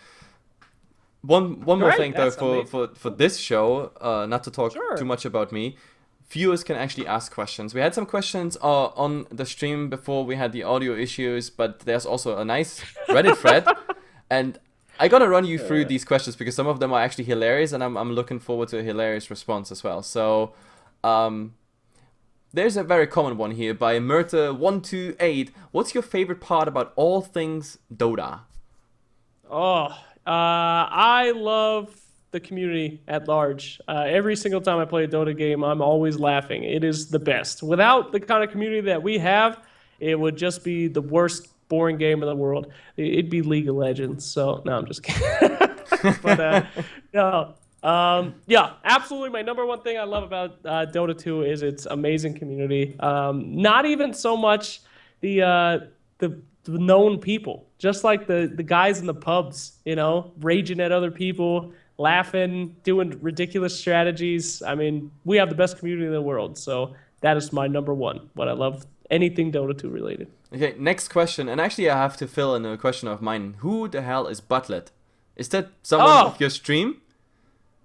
One more thing though for this show, not to talk too much about me. Viewers can actually ask questions. We had some questions on the stream before we had the audio issues, but there's also a nice Reddit thread, and I gotta run you through these questions because some of them are actually hilarious, and I'm looking forward to a hilarious response as well. So, there's a very common one here by Myrta128. What's your favorite part about all things Dota? I love the community at large. Every single time I play a Dota game, I'm always laughing. It is the best. Without the kind of community that we have, it would just be the worst, boring game in the world. It'd be League of Legends. So, no, I'm just kidding. But, no. Absolutely. My number one thing I love about Dota 2 is its amazing community. Not even so much the known people, just like the guys in the pubs, raging at other people, laughing, doing ridiculous strategies. I mean, we have the best community in the world, so that is my number one. What I love, anything Dota 2 related. Okay, next question. And actually, I have to fill in a question of mine. Who the hell is Butlet? Is that someone of your stream?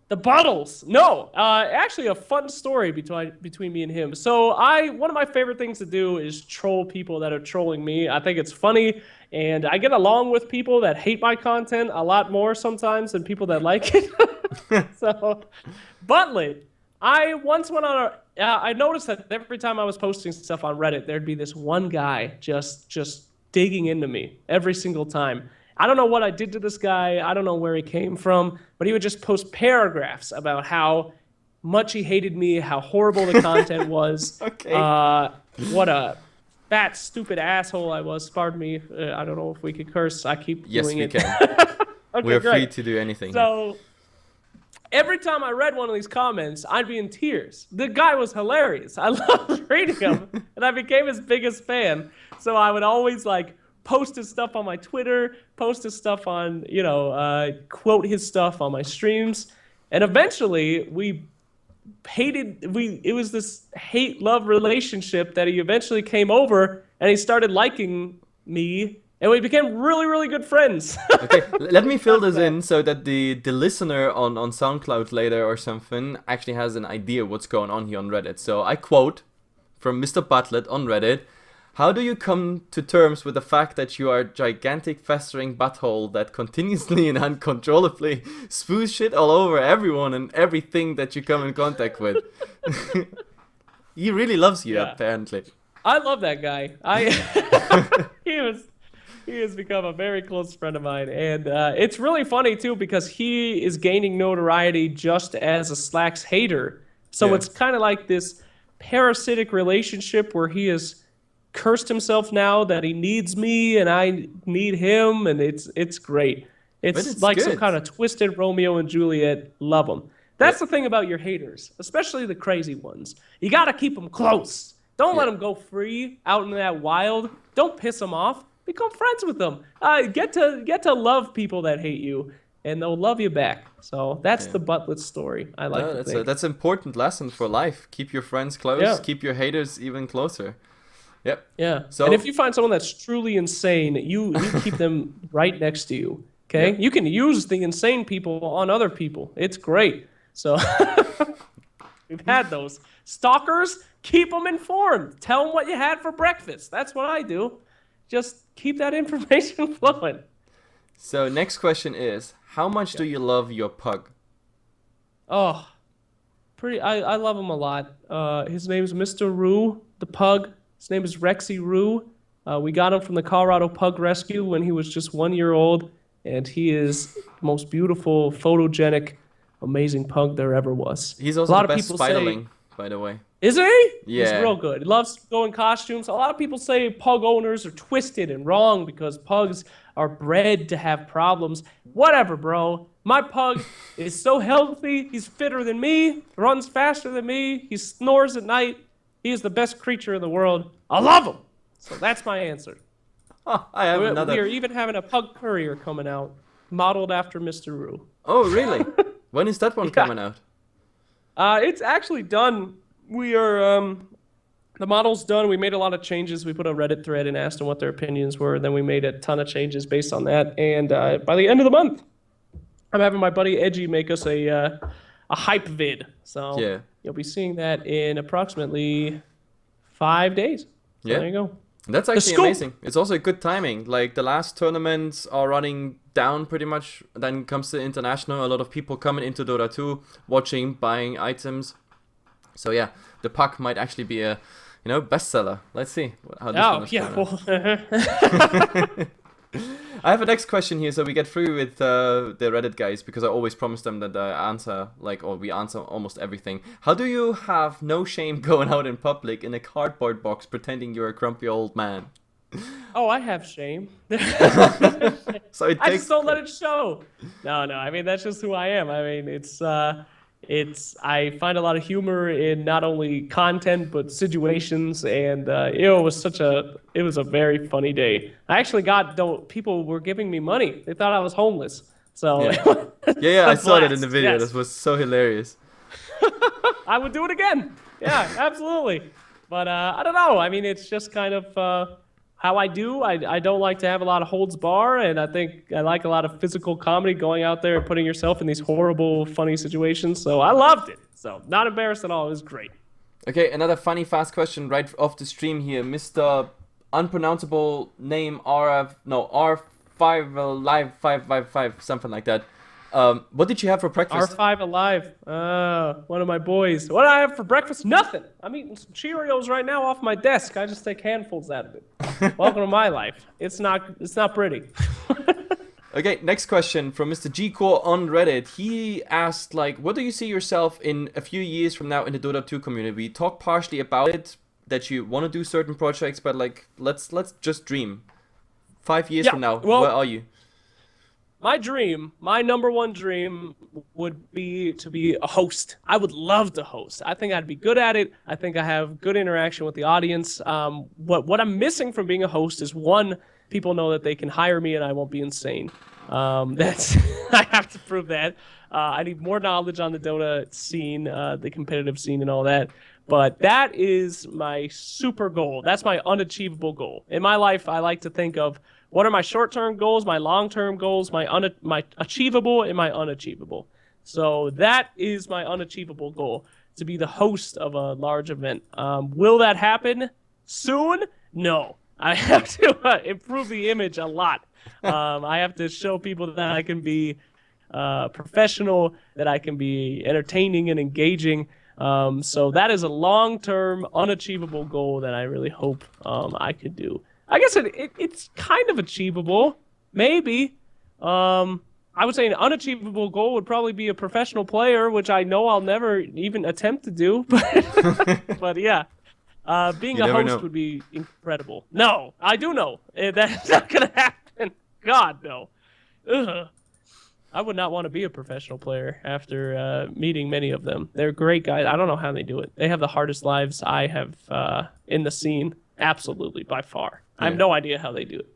The Bottles. No, actually a fun story between me and him. So one of my favorite things to do is troll people that are trolling me. I think it's funny, and I get along with people that hate my content a lot more sometimes than people that like it. So, Butlet. I once went on I noticed that every time I was posting stuff on Reddit, there'd be this one guy just digging into me every single time. I don't know what I did to this guy. I don't know where he came from, but he would just post paragraphs about how much he hated me, how horrible the content was. Okay. What a fat, stupid asshole I was. Pardon me. I don't know if we could curse. I keep doing it. Yes, we can. Okay, We're great. free to do anything. So every time I read one of these comments, I'd be in tears. The guy was hilarious. I loved reading him, and I became his biggest fan. So I would always post his stuff on my Twitter, post his stuff on, quote his stuff on my streams. And eventually it was this hate-love relationship that he eventually came over and he started liking me and we became really, really good friends. Okay, let me fill this in so that the listener on SoundCloud later or something actually has an idea what's going on here on Reddit. So I quote from Mr. Butlet on Reddit. How do you come to terms with the fact that you are a gigantic festering butthole that continuously and uncontrollably spews shit all over everyone and everything that you come in contact with? He really loves you, apparently. I love that guy. He has become a very close friend of mine. And it's really funny, too, because he is gaining notoriety just as a Slacks hater. So it's kind of like this parasitic relationship where he has cursed himself now that he needs me and I need him, and it's great. It's like good. Some kind of twisted Romeo and Juliet. Love them. That's the thing about your haters, especially the crazy ones. You got to keep them close. Don't let them go free out in that wild. Don't piss them off. Become friends with them. Get to love people that hate you, and they'll love you back. So that's the Butlet story. I like to think. That's an important lesson for life. Keep your friends close. Yeah. Keep your haters even closer. Yep. Yeah. So, and if you find someone that's truly insane, you keep them right next to you. Okay. Yep. You can use the insane people on other people. It's great. So we've had those stalkers. Keep them informed. Tell them what you had for breakfast. That's what I do. Just keep that information flowing. So next question is, how much do you love your pug? Oh, I love him a lot. His name is Mr. Roo, the pug. His name is Rexy Roo. We got him from the Colorado Pug Rescue when he was just 1 year old, and he is the most beautiful, photogenic, amazing pug there ever was. He's also the best spiderling, by the way. Is he? Yeah. He's real good. He loves to go in costumes. A lot of people say pug owners are twisted and wrong because pugs are bred to have problems. Whatever, bro. My pug is so healthy. He's fitter than me, runs faster than me, he snores at night. He is the best creature in the world. I love him. So that's my answer. Oh, I have another. We are even having a pug courier coming out, modeled after Mr. Roo. Oh, really? When is that one coming out? It's actually done. We are the model's done. We made a lot of changes. We put a Reddit thread and asked them what their opinions were. Then we made a ton of changes based on that. And by the end of the month, I'm having my buddy Edgy make us a hype vid. So you'll be seeing that in approximately 5 days. So there you go. That's actually amazing. It's also good timing. Like the last tournaments are running down pretty much. Then comes the international. A lot of people coming into Dota 2, watching, buying items. So yeah, the puck might actually be a, bestseller. Let's see how this one is I have a next question here, so we get through with the Reddit guys, because I always promise them that we answer almost everything. How do you have no shame going out in public in a cardboard box pretending you're a grumpy old man? Oh, I have shame. So I just don't let it show. No, I mean, that's just who I am. I mean, I find a lot of humor in not only content but situations, and it was a very funny day. I actually people were giving me money. They thought I was homeless. So Yeah. it was Yeah, I a saw that in the blast. video. That Yes. was so hilarious. I would do it again. Yeah, absolutely. But I don't know. I mean, it's just kind of how I do. I don't like to have a lot of holds bar, and I think I like a lot of physical comedy, going out there and putting yourself in these horrible, funny situations. So I loved it. So not embarrassed at all. It was great. Okay, another funny fast question right off the stream here. Mr. Unpronounceable name R5 Alive 555, something like that. What did you have for breakfast? R5 Alive. One of my boys. What do I have for breakfast? Nothing. I'm eating some Cheerios right now off my desk. I just take handfuls out of it. Welcome to my life. It's not pretty. Okay, next question from Mr. G Core on Reddit. He asked, like, what do you see yourself in a few years from now in the Dota 2 community? We talked partially about it, that you want to do certain projects, but like, let's just dream. 5 years from now, where are you? My dream, my number one dream would be to be a host. I would love to host. I think I'd be good at it. I think I have good interaction with the audience. What I'm missing from being a host is, one, people know that they can hire me and I won't be insane. That's I have to prove that. I need more knowledge on the Dota scene, the competitive scene, and all that. But that is my super goal. That's my unachievable goal. In my life, I like to think of what are my short-term goals, my long-term goals, my achievable, and my unachievable. So that is my unachievable goal, to be the host of a large event. Will that happen soon? No. I have to improve the image a lot. I have to show people that I can be professional, that I can be entertaining and engaging. So that is a long-term, unachievable goal that I really hope I could do. I guess it's kind of achievable, maybe. I would say an unachievable goal would probably be a professional player, which I know I'll never even attempt to do. But yeah, being a host would be incredible. No, I do know. That's not going to happen. God, no. Ugh. I would not want to be a professional player after meeting many of them. They're great guys. I don't know how they do it. They have the hardest lives I have in the scene. Absolutely, by far. Yeah. I have no idea how they do it.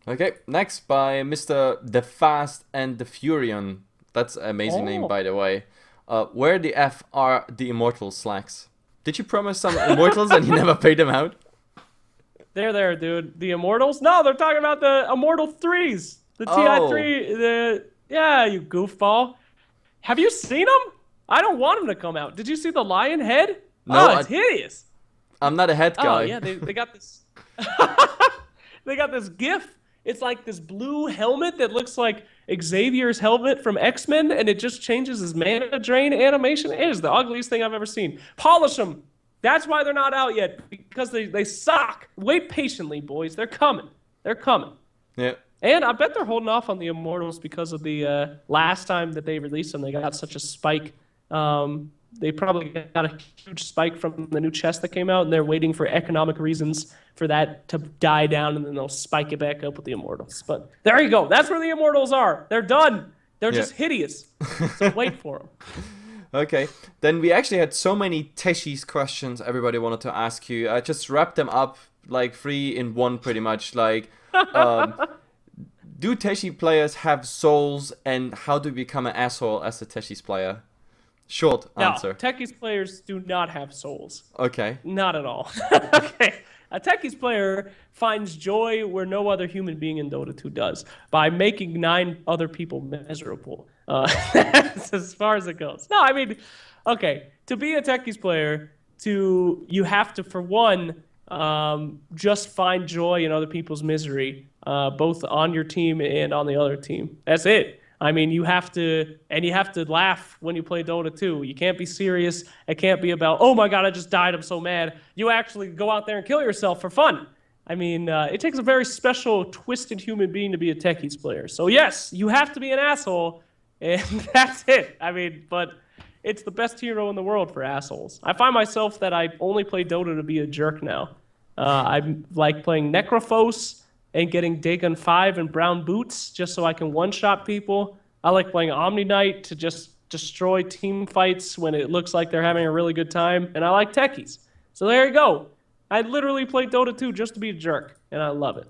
Okay, next by Mr. The Fast and the Furion. That's an amazing name, by the way. Where the F are the Immortal Slacks? Did you promise some Immortals and you never paid them out? They're there, dude. The Immortals? No, they're talking about the Immortal 3s. The TI3, yeah, you goofball. Have you seen them? I don't want them to come out. Did you see the lion head? No, it's hideous. I'm not a head guy. Oh, yeah, they got this. They got this GIF. It's like this blue helmet that looks like Xavier's helmet from X-Men, and it just changes his mana drain animation. It is the ugliest thing I've ever seen. Polish them. That's why they're not out yet, because they suck. Wait patiently, boys. They're coming. They're coming. Yeah. And I bet they're holding off on the Immortals because of the last time that they released them, they got such a spike. They probably got a huge spike from the new chest that came out, and they're waiting for economic reasons for that to die down, and then they'll spike it back up with the Immortals. But there you go. That's where the Immortals are. They're done. They're just hideous. So wait for them. Okay. Then we actually had so many Teshi's questions everybody wanted to ask you. I just wrapped them up like 3 in 1 pretty much. Like, do Teshi players have souls, and how to become an asshole as a Teshi's player? Short answer. No, Techies players do not have souls. Okay. Not at all. Okay. A Techies player finds joy where no other human being in Dota 2 does, by making 9 other people miserable. That's as far as it goes. No, I mean, okay, to be a Techies player, you have to, for one, just find joy in other people's misery, both on your team and on the other team. That's it. I mean, you have to laugh when you play Dota 2. You can't be serious. It can't be about, oh my god, I just died, I'm so mad. You actually go out there and kill yourself for fun. I mean, it takes a very special, twisted human being to be a Techies player. So yes, you have to be an asshole, and that's it. I mean, but it's the best hero in the world for assholes. I find myself that I only play Dota to be a jerk now. I like playing Necrophos and getting Dagon 5 and brown boots just so I can one-shot people. I like playing Omni Knight to just destroy team fights when it looks like they're having a really good time. And I like Techies. So there you go. I literally play Dota 2 just to be a jerk, and I love it.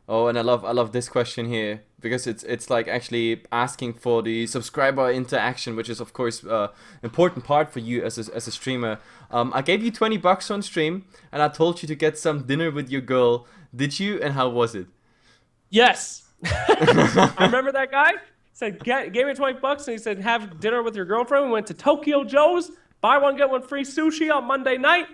Oh, and I love this question here. because it's like actually asking for the subscriber interaction, which is of course important part for you as a streamer. I gave you $20 on stream, and I told you to get some dinner with your girl. Did you? And how was it? Yes. I remember that guy said, gave me $20, and he said, have dinner with your girlfriend. We went to Tokyo Joe's, buy one, get one free sushi on Monday night,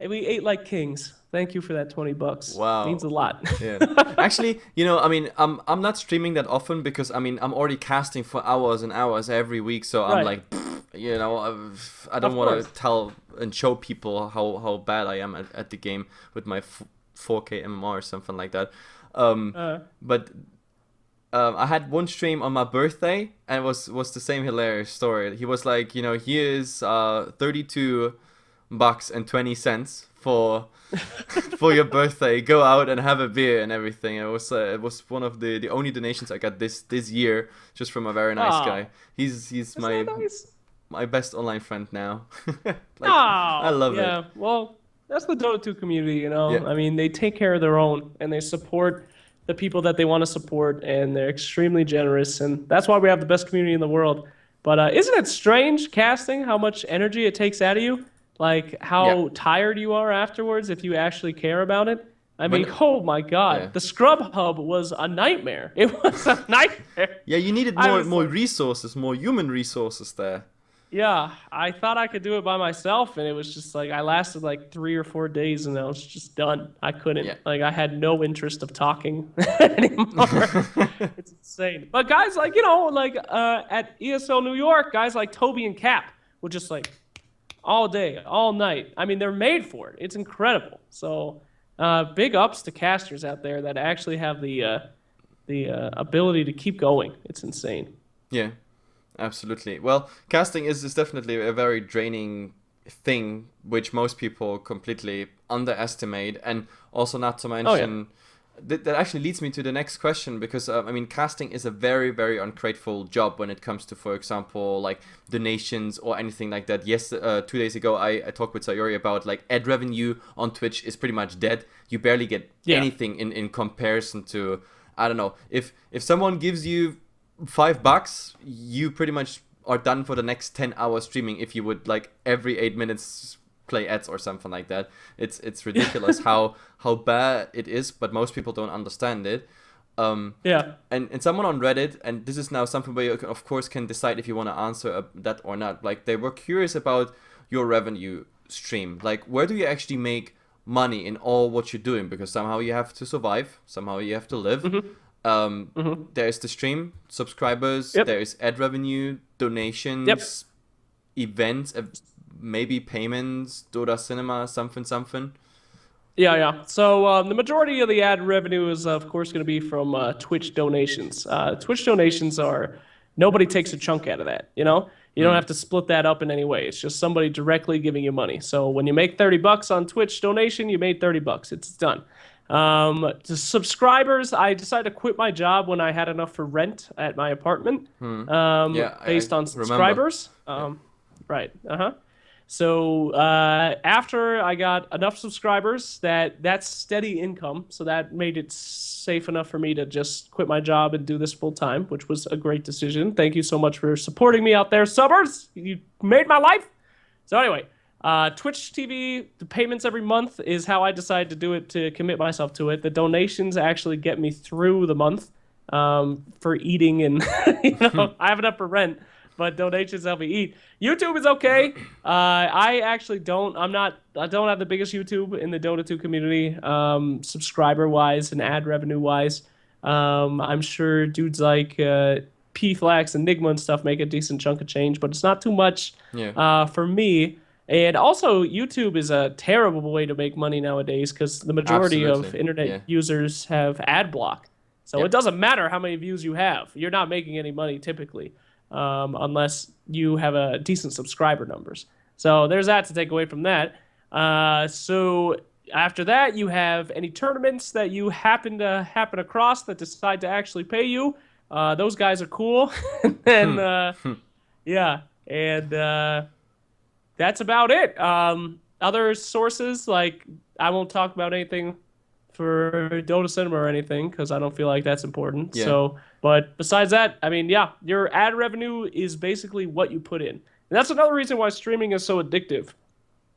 and we ate like kings. Thank you for that $20. Wow. Means a lot. Yeah. Actually, I mean, I'm not streaming that often because I mean I'm already casting for hours and hours every week, so I'm like, I don't want to tell and show people how bad I am at the game with my 4K MMR or something like that. But I had one stream on my birthday, and it was the same hilarious story. He was like, here's $32.20 for your birthday. Go out and have a beer and everything. It was one of the only donations I got this year, just from a very nice guy. He's my best online friend now. I love it. Yeah, well, that's the Dota 2 community, Yeah. I mean, they take care of their own, and they support the people that they want to support, and they're extremely generous, and that's why we have the best community in the world. But isn't it strange, casting, how much energy it takes out of you? Like, how tired you are afterwards if you actually care about it? I mean, oh my God. The Scrub Hub was a nightmare. It was a nightmare. Yeah, you needed more resources, more human resources there. Yeah, I thought I could do it by myself, and it was just like I lasted like 3 or 4 days, and I was just done. I couldn't. Yeah. Like, I had no interest of talking anymore. It's insane. But guys like, at ESL New York, guys like Toby and Cap would just like all day, all night. I mean, they're made for it. It's incredible. So big ups to casters out there that actually have the ability to keep going. It's insane. Yeah. Absolutely. Well, casting is definitely a very draining thing, which most people completely underestimate, and also not to mention that actually leads me to the next question, because I mean, casting is a very, very ungrateful job when it comes to, for example, like donations or anything like that. Yes, 2 days ago I talked with Sayori about like ad revenue on Twitch is pretty much dead. You barely get anything in comparison to, I don't know, if someone gives you $5, you pretty much are done for the next 10 hours streaming if you would like every 8 minutes play ads or something like that. It's ridiculous how bad it is, but most people don't understand it. And someone on Reddit, and this is now something where you of course can decide if you want to answer that or not, like they were curious about your revenue stream. Like, where do you actually make money in all what you're doing? Because somehow you have to survive, somehow you have to live. There's the stream, subscribers, there's ad revenue, donations, events, maybe payments, Dota Cinema, something. Yeah. So the majority of the ad revenue is, of course, going to be from Twitch donations. Twitch donations nobody takes a chunk out of that, You don't have to split that up in any way. It's just somebody directly giving you money. So when you make $30 on Twitch donation, you made $30. It's done. To subscribers, I decided to quit my job when I had enough for rent at my apartment. Based on subscribers. Right. So after I got enough subscribers, that's steady income. So that made it safe enough for me to just quit my job and do this full time, which was a great decision. Thank you so much for supporting me out there, subbers. You made my life. So anyway. Twitch TV, the payments every month is how I decided to do it, to commit myself to it. The donations actually get me through the month for eating, and I have enough for rent, but donations help me eat. YouTube is okay. I actually don't have the biggest YouTube in the Dota 2 community, subscriber wise and ad revenue wise. I'm sure dudes like P-Flax and Nigma and stuff make a decent chunk of change, but it's not too much for me. And also, YouTube is a terrible way to make money nowadays because the majority of internet users have ad block. So it doesn't matter how many views you have. You're not making any money typically unless you have a decent subscriber numbers. So there's that to take away from that. So after that, you have any tournaments that you happen across that decide to actually pay you. Those guys are cool. And that's about it. Other sources, like I won't talk about anything for Dota Cinema or anything because I don't feel like that's important. Yeah. So, but besides that, I mean, yeah, your ad revenue is basically what you put in. And that's another reason why streaming is so addictive.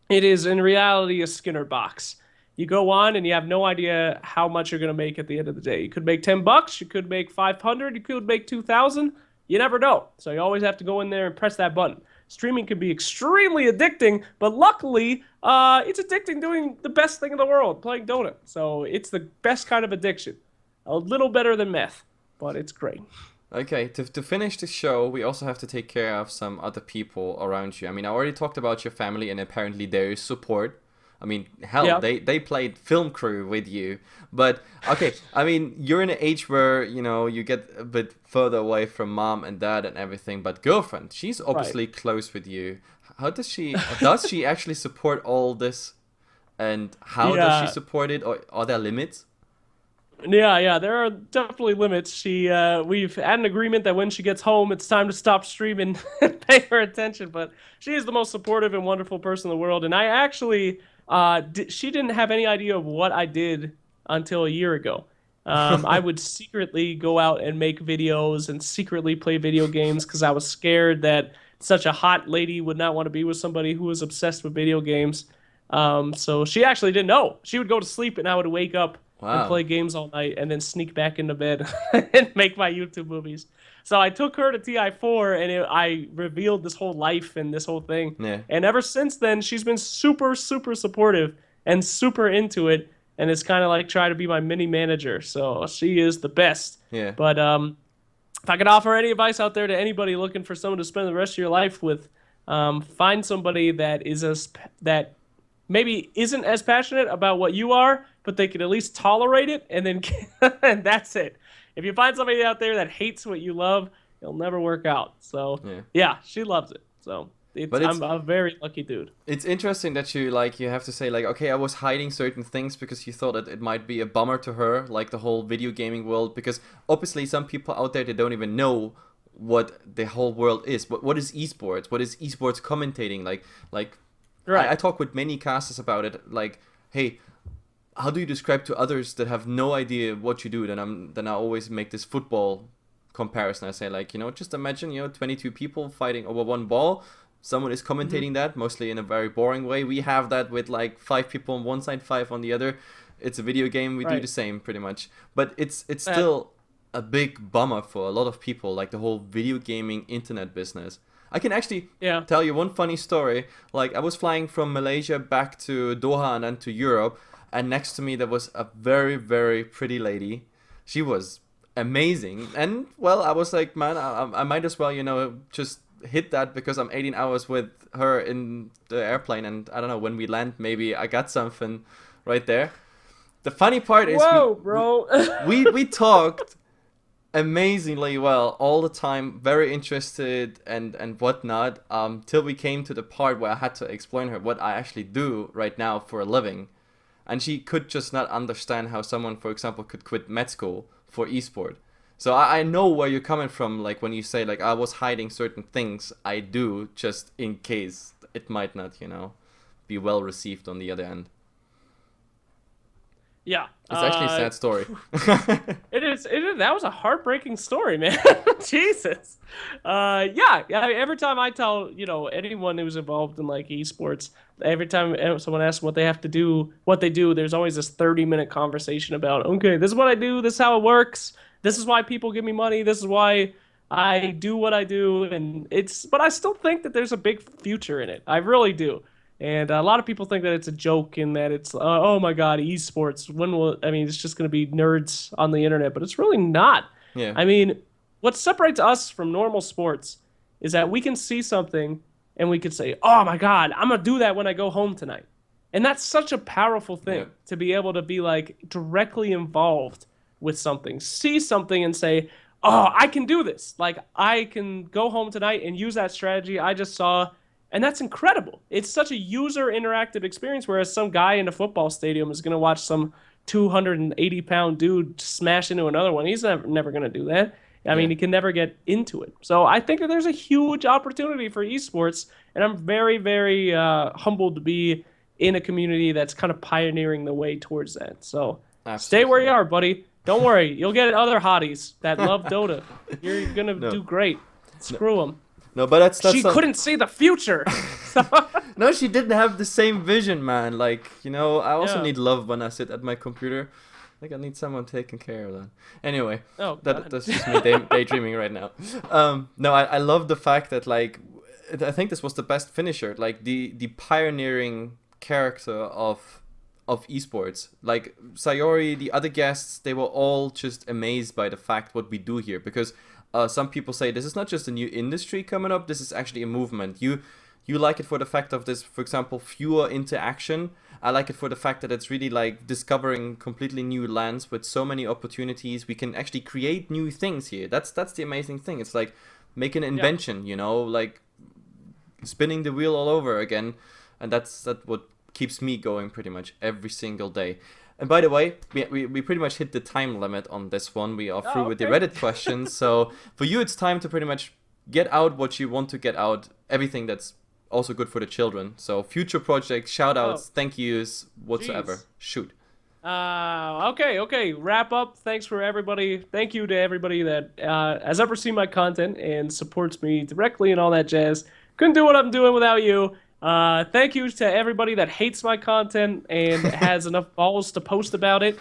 It is in reality a Skinner box. You go on and you have no idea how much you're going to make at the end of the day. You could make $10, you could make 500, you could make 2,000. You never know. So you always have to go in there and press that button. Streaming can be extremely addicting, but luckily, it's addicting doing the best thing in the world, playing Dota. So it's the best kind of addiction. A little better than meth, but it's great. Okay, to finish the show, we also have to take care of some other people around you. I mean, I already talked about your family, and apparently there is support. I mean, hell, Yeah. they played film crew with you. But, okay, I mean, you're in an age where, you get a bit further away from mom and dad and everything. But girlfriend, she's obviously close with you. How does she actually support all this? And how does she support it? Or are there limits? Yeah, there are definitely limits. We've had an agreement that when she gets home, it's time to stop streaming and pay her attention. But she is the most supportive and wonderful person in the world. And I actually, she didn't have any idea of what I did until a year ago. I would secretly go out and make videos and secretly play video games because I was scared that such a hot lady would not want to be with somebody who was obsessed with video games. So she actually didn't know. She would go to sleep and I would wake up and play games all night and then sneak back into bed and make my YouTube movies. So I took her to TI4 and I revealed this whole life and this whole thing. Yeah. And ever since then, she's been super, super supportive and super into it. And it's kind of like trying to be my mini manager. So she is the best. Yeah. But if I could offer any advice out there to anybody looking for someone to spend the rest of your life with, find somebody that maybe isn't as passionate about what you are, but they can at least tolerate it, and then and that's it. If you find somebody out there that hates what you love, it'll never work out. So yeah she loves it. So I'm a very lucky dude. It's interesting that you have to say okay, I was hiding certain things because you thought that it might be a bummer to her, like the whole video gaming world, because obviously some people out there, they don't even know what the whole world is. What is esports? What is esports commentating? Like Right. I talk with many casters about it. Like, hey, how do you describe to others that have no idea what you do? Then I always make this football comparison. I say just imagine 22 people fighting over one ball. Someone is commentating that, mostly in a very boring way. We have that with 5 people on one side, 5 on the other. It's a video game. We do the same pretty much. But it's still a big bummer for a lot of people, like the whole video gaming internet business. I can actually tell you one funny story. I was flying from Malaysia back to Doha and then to Europe, and next to me there was a very, very pretty lady. She was amazing. And, well, I was like, man, I might as well, just hit that because I'm 18 hours with her in the airplane, and I don't know, when we land, maybe I got something right there. The funny part is bro. we talked amazingly well all the time, very interested and whatnot, till we came to the part where I had to explain her what I actually do right now for a living, and she could just not understand how someone, for example, could quit med school for esport. So I know where you're coming from, when you say I was hiding certain things I do just in case it might not be well received on the other end. Yeah. It's actually a sad story. It is. That was a heartbreaking story, man. Jesus. Yeah. Every time I tell, anyone who's involved in esports, every time someone asks what they have to do, what they do, there's always this 30-minute conversation about, okay, this is what I do, this is how it works, this is why people give me money, this is why I do what I do, but I still think that there's a big future in it. I really do. And a lot of people think that it's a joke and that it's, oh my God, esports. It's just going to be nerds on the internet, but it's really not. Yeah. I mean, what separates us from normal sports is that we can see something and we could say, oh my God, I'm going to do that when I go home tonight. And that's such a powerful thing to be able to be directly involved with something, see something and say, oh, I can do this. I can go home tonight and use that strategy I just saw. And that's incredible. It's such a user interactive experience, whereas some guy in a football stadium is going to watch some 280-pound dude smash into another one. He's never going to do that. I mean, he can never get into it. So I think that there's a huge opportunity for esports, and I'm very, very humbled to be in a community that's kind of pioneering the way towards that. So Stay where you Absolutely. are, buddy. Don't worry. You'll get other hotties that love Dota. You're gonna No, do great. no, Screw them. no, but that's She some. couldn't see the future. So, No, she didn't have the same vision, man. Like, I also yeah. need love when I sit at my computer. Like, I need someone taking care of that. Anyway, Oh that God. that's just me daydreaming right now. No, I love the fact that, like, I think this was the best finisher. Like, the pioneering character of esports. Like, Sayori, the other guests, they were all just amazed by the fact what we do here, because some people say this is not just a new industry coming up, this is actually a movement. You like it for the fact of this, for example, fewer interaction. I like it for the fact that it's really like discovering completely new lands with so many opportunities. We can actually create new things here. That's the amazing thing. It's like making an Yeah. invention, like spinning the wheel all over again, and that's what keeps me going pretty much every single day. And by the way, we pretty much hit the time limit on this one. We are through Oh, with the okay. Reddit questions. So for you, it's time to pretty much get out what you want to get out, everything that's also good for the children. So future projects, shout Oh, outs, thank yous, whatsoever. jeez. Shoot. Okay. Wrap up. Thanks for everybody. Thank you to everybody that has ever seen my content and supports me directly and all that jazz. Couldn't do what I'm doing without you. Thank you to everybody that hates my content and has enough balls to post about it.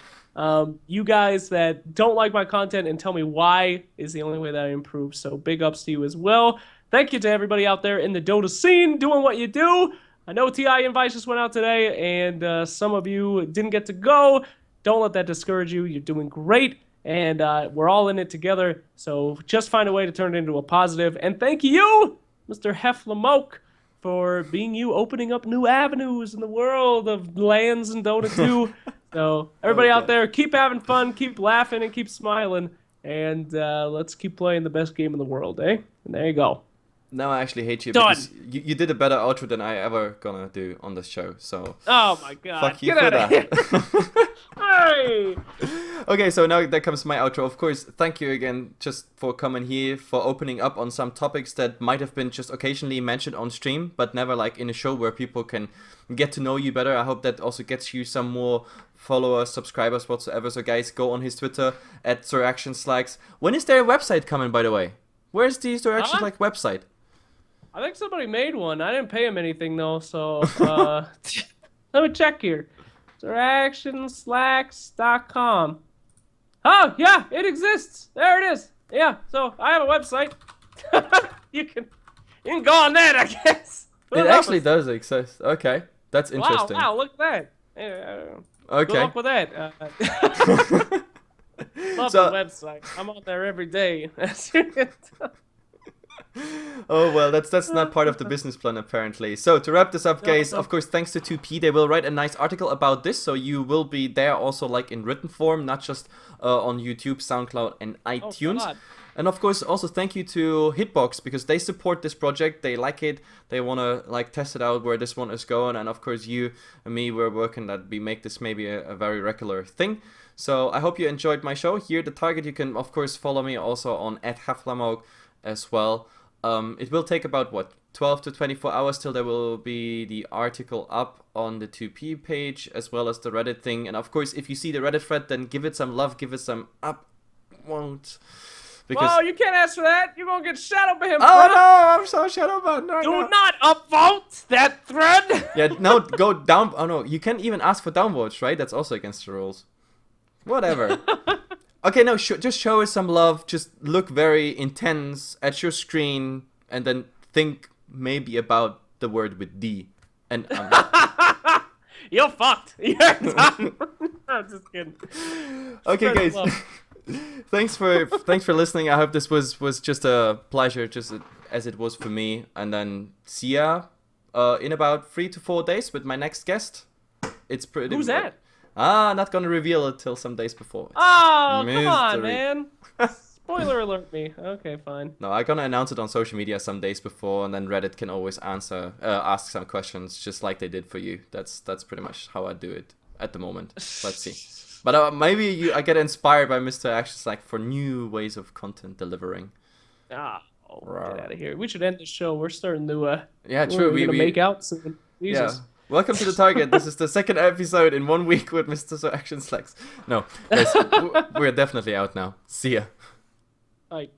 You guys that don't like my content and tell me why is the only way that I improve. So big ups to you as well. Thank you to everybody out there in the Dota scene doing what you do. I know TI invites just went out today, and some of you didn't get to go. Don't let that discourage you. You're doing great, and we're all in it together. So just find a way to turn it into a positive. And thank you, Mr. Heflamoke, for being you, opening up new avenues in the world of lands and Dota 2. So everybody out Okay. there, keep having fun, keep laughing, and keep smiling. And let's keep playing the best game in the world, eh? And there you go. Now I actually hate you Done. because you did a better outro than I ever gonna do on this show. So Oh my God. fuck you Get for out of here. that. Hey. Okay, so now that comes my outro. Of course, thank you again just for coming here, for opening up on some topics that might have been just occasionally mentioned on stream, but never like in a show where people can get to know you better. I hope that also gets you some more followers, subscribers, whatsoever. So guys, go on his Twitter at SirActionSlags. When is there a website coming, by the way? Where's the SirActionSlags website? I think somebody made one. I didn't pay him anything though, so let me check here. Interactionslacks.com. Oh yeah, it exists. There it is. Yeah, so I have a website. You can go on that, I guess. It actually does exist. Okay, that's interesting. Wow, look at that. Good Okay. luck with that. Love So- the website. I'm on there every day. Oh well, that's not part of the business plan apparently. So to wrap this up, guys, of course, thanks to 2P, they will write a nice article about this, so you will be there also like in written form, not just on YouTube, SoundCloud, and iTunes. God. And of course, also thank you to Hitbox because they support this project. They like it. They want to like test it out where this one is going. And of course, you and me, we're working that we make this maybe a very regular thing. So I hope you enjoyed my show here. The Target, you can of course follow me also on @Heflamoke as well. It will take about 12 to 24 hours till there will be the article up on the 2P page as well as the Reddit thing. And of course, if you see the Reddit thread, then give it some love, give it some up. Won't. Because... Whoa, you can't ask for that. You're gonna get shadow banned. Oh no, I'm so shadowbanned right Do now. not upvote that thread. Yeah, no, go down. Oh no, you can't even ask for downvotes, right? That's also against the rules. Whatever. Okay, no, just show us some love. Just look very intense at your screen, and then think maybe about the word with D. And You're fucked. You're done. I'm just kidding. okay, Spread guys. love. thanks for listening. I hope this was just a pleasure, just as it was for me. And then see ya in about 3 to 4 days with my next guest. It's pretty. Who's that? Not gonna reveal it till some days before. It's Oh, come on, mystery. man. Spoiler alert me. Okay, fine. No, I'm gonna announce it on social media some days before, and then Reddit can always ask some questions, just like they did for you. That's pretty much how I do it at the moment. Let's see. But maybe I get inspired by Mr. Actions like for new ways of content delivering. Get out of here. We should end the show. We're starting to. Yeah, true. We're gonna We make out soon. Jesus. yeah. Welcome to the Target. This is the second episode in 1 week with Mr. So Action Slacks. No, guys, we're definitely out now. See ya. Bye.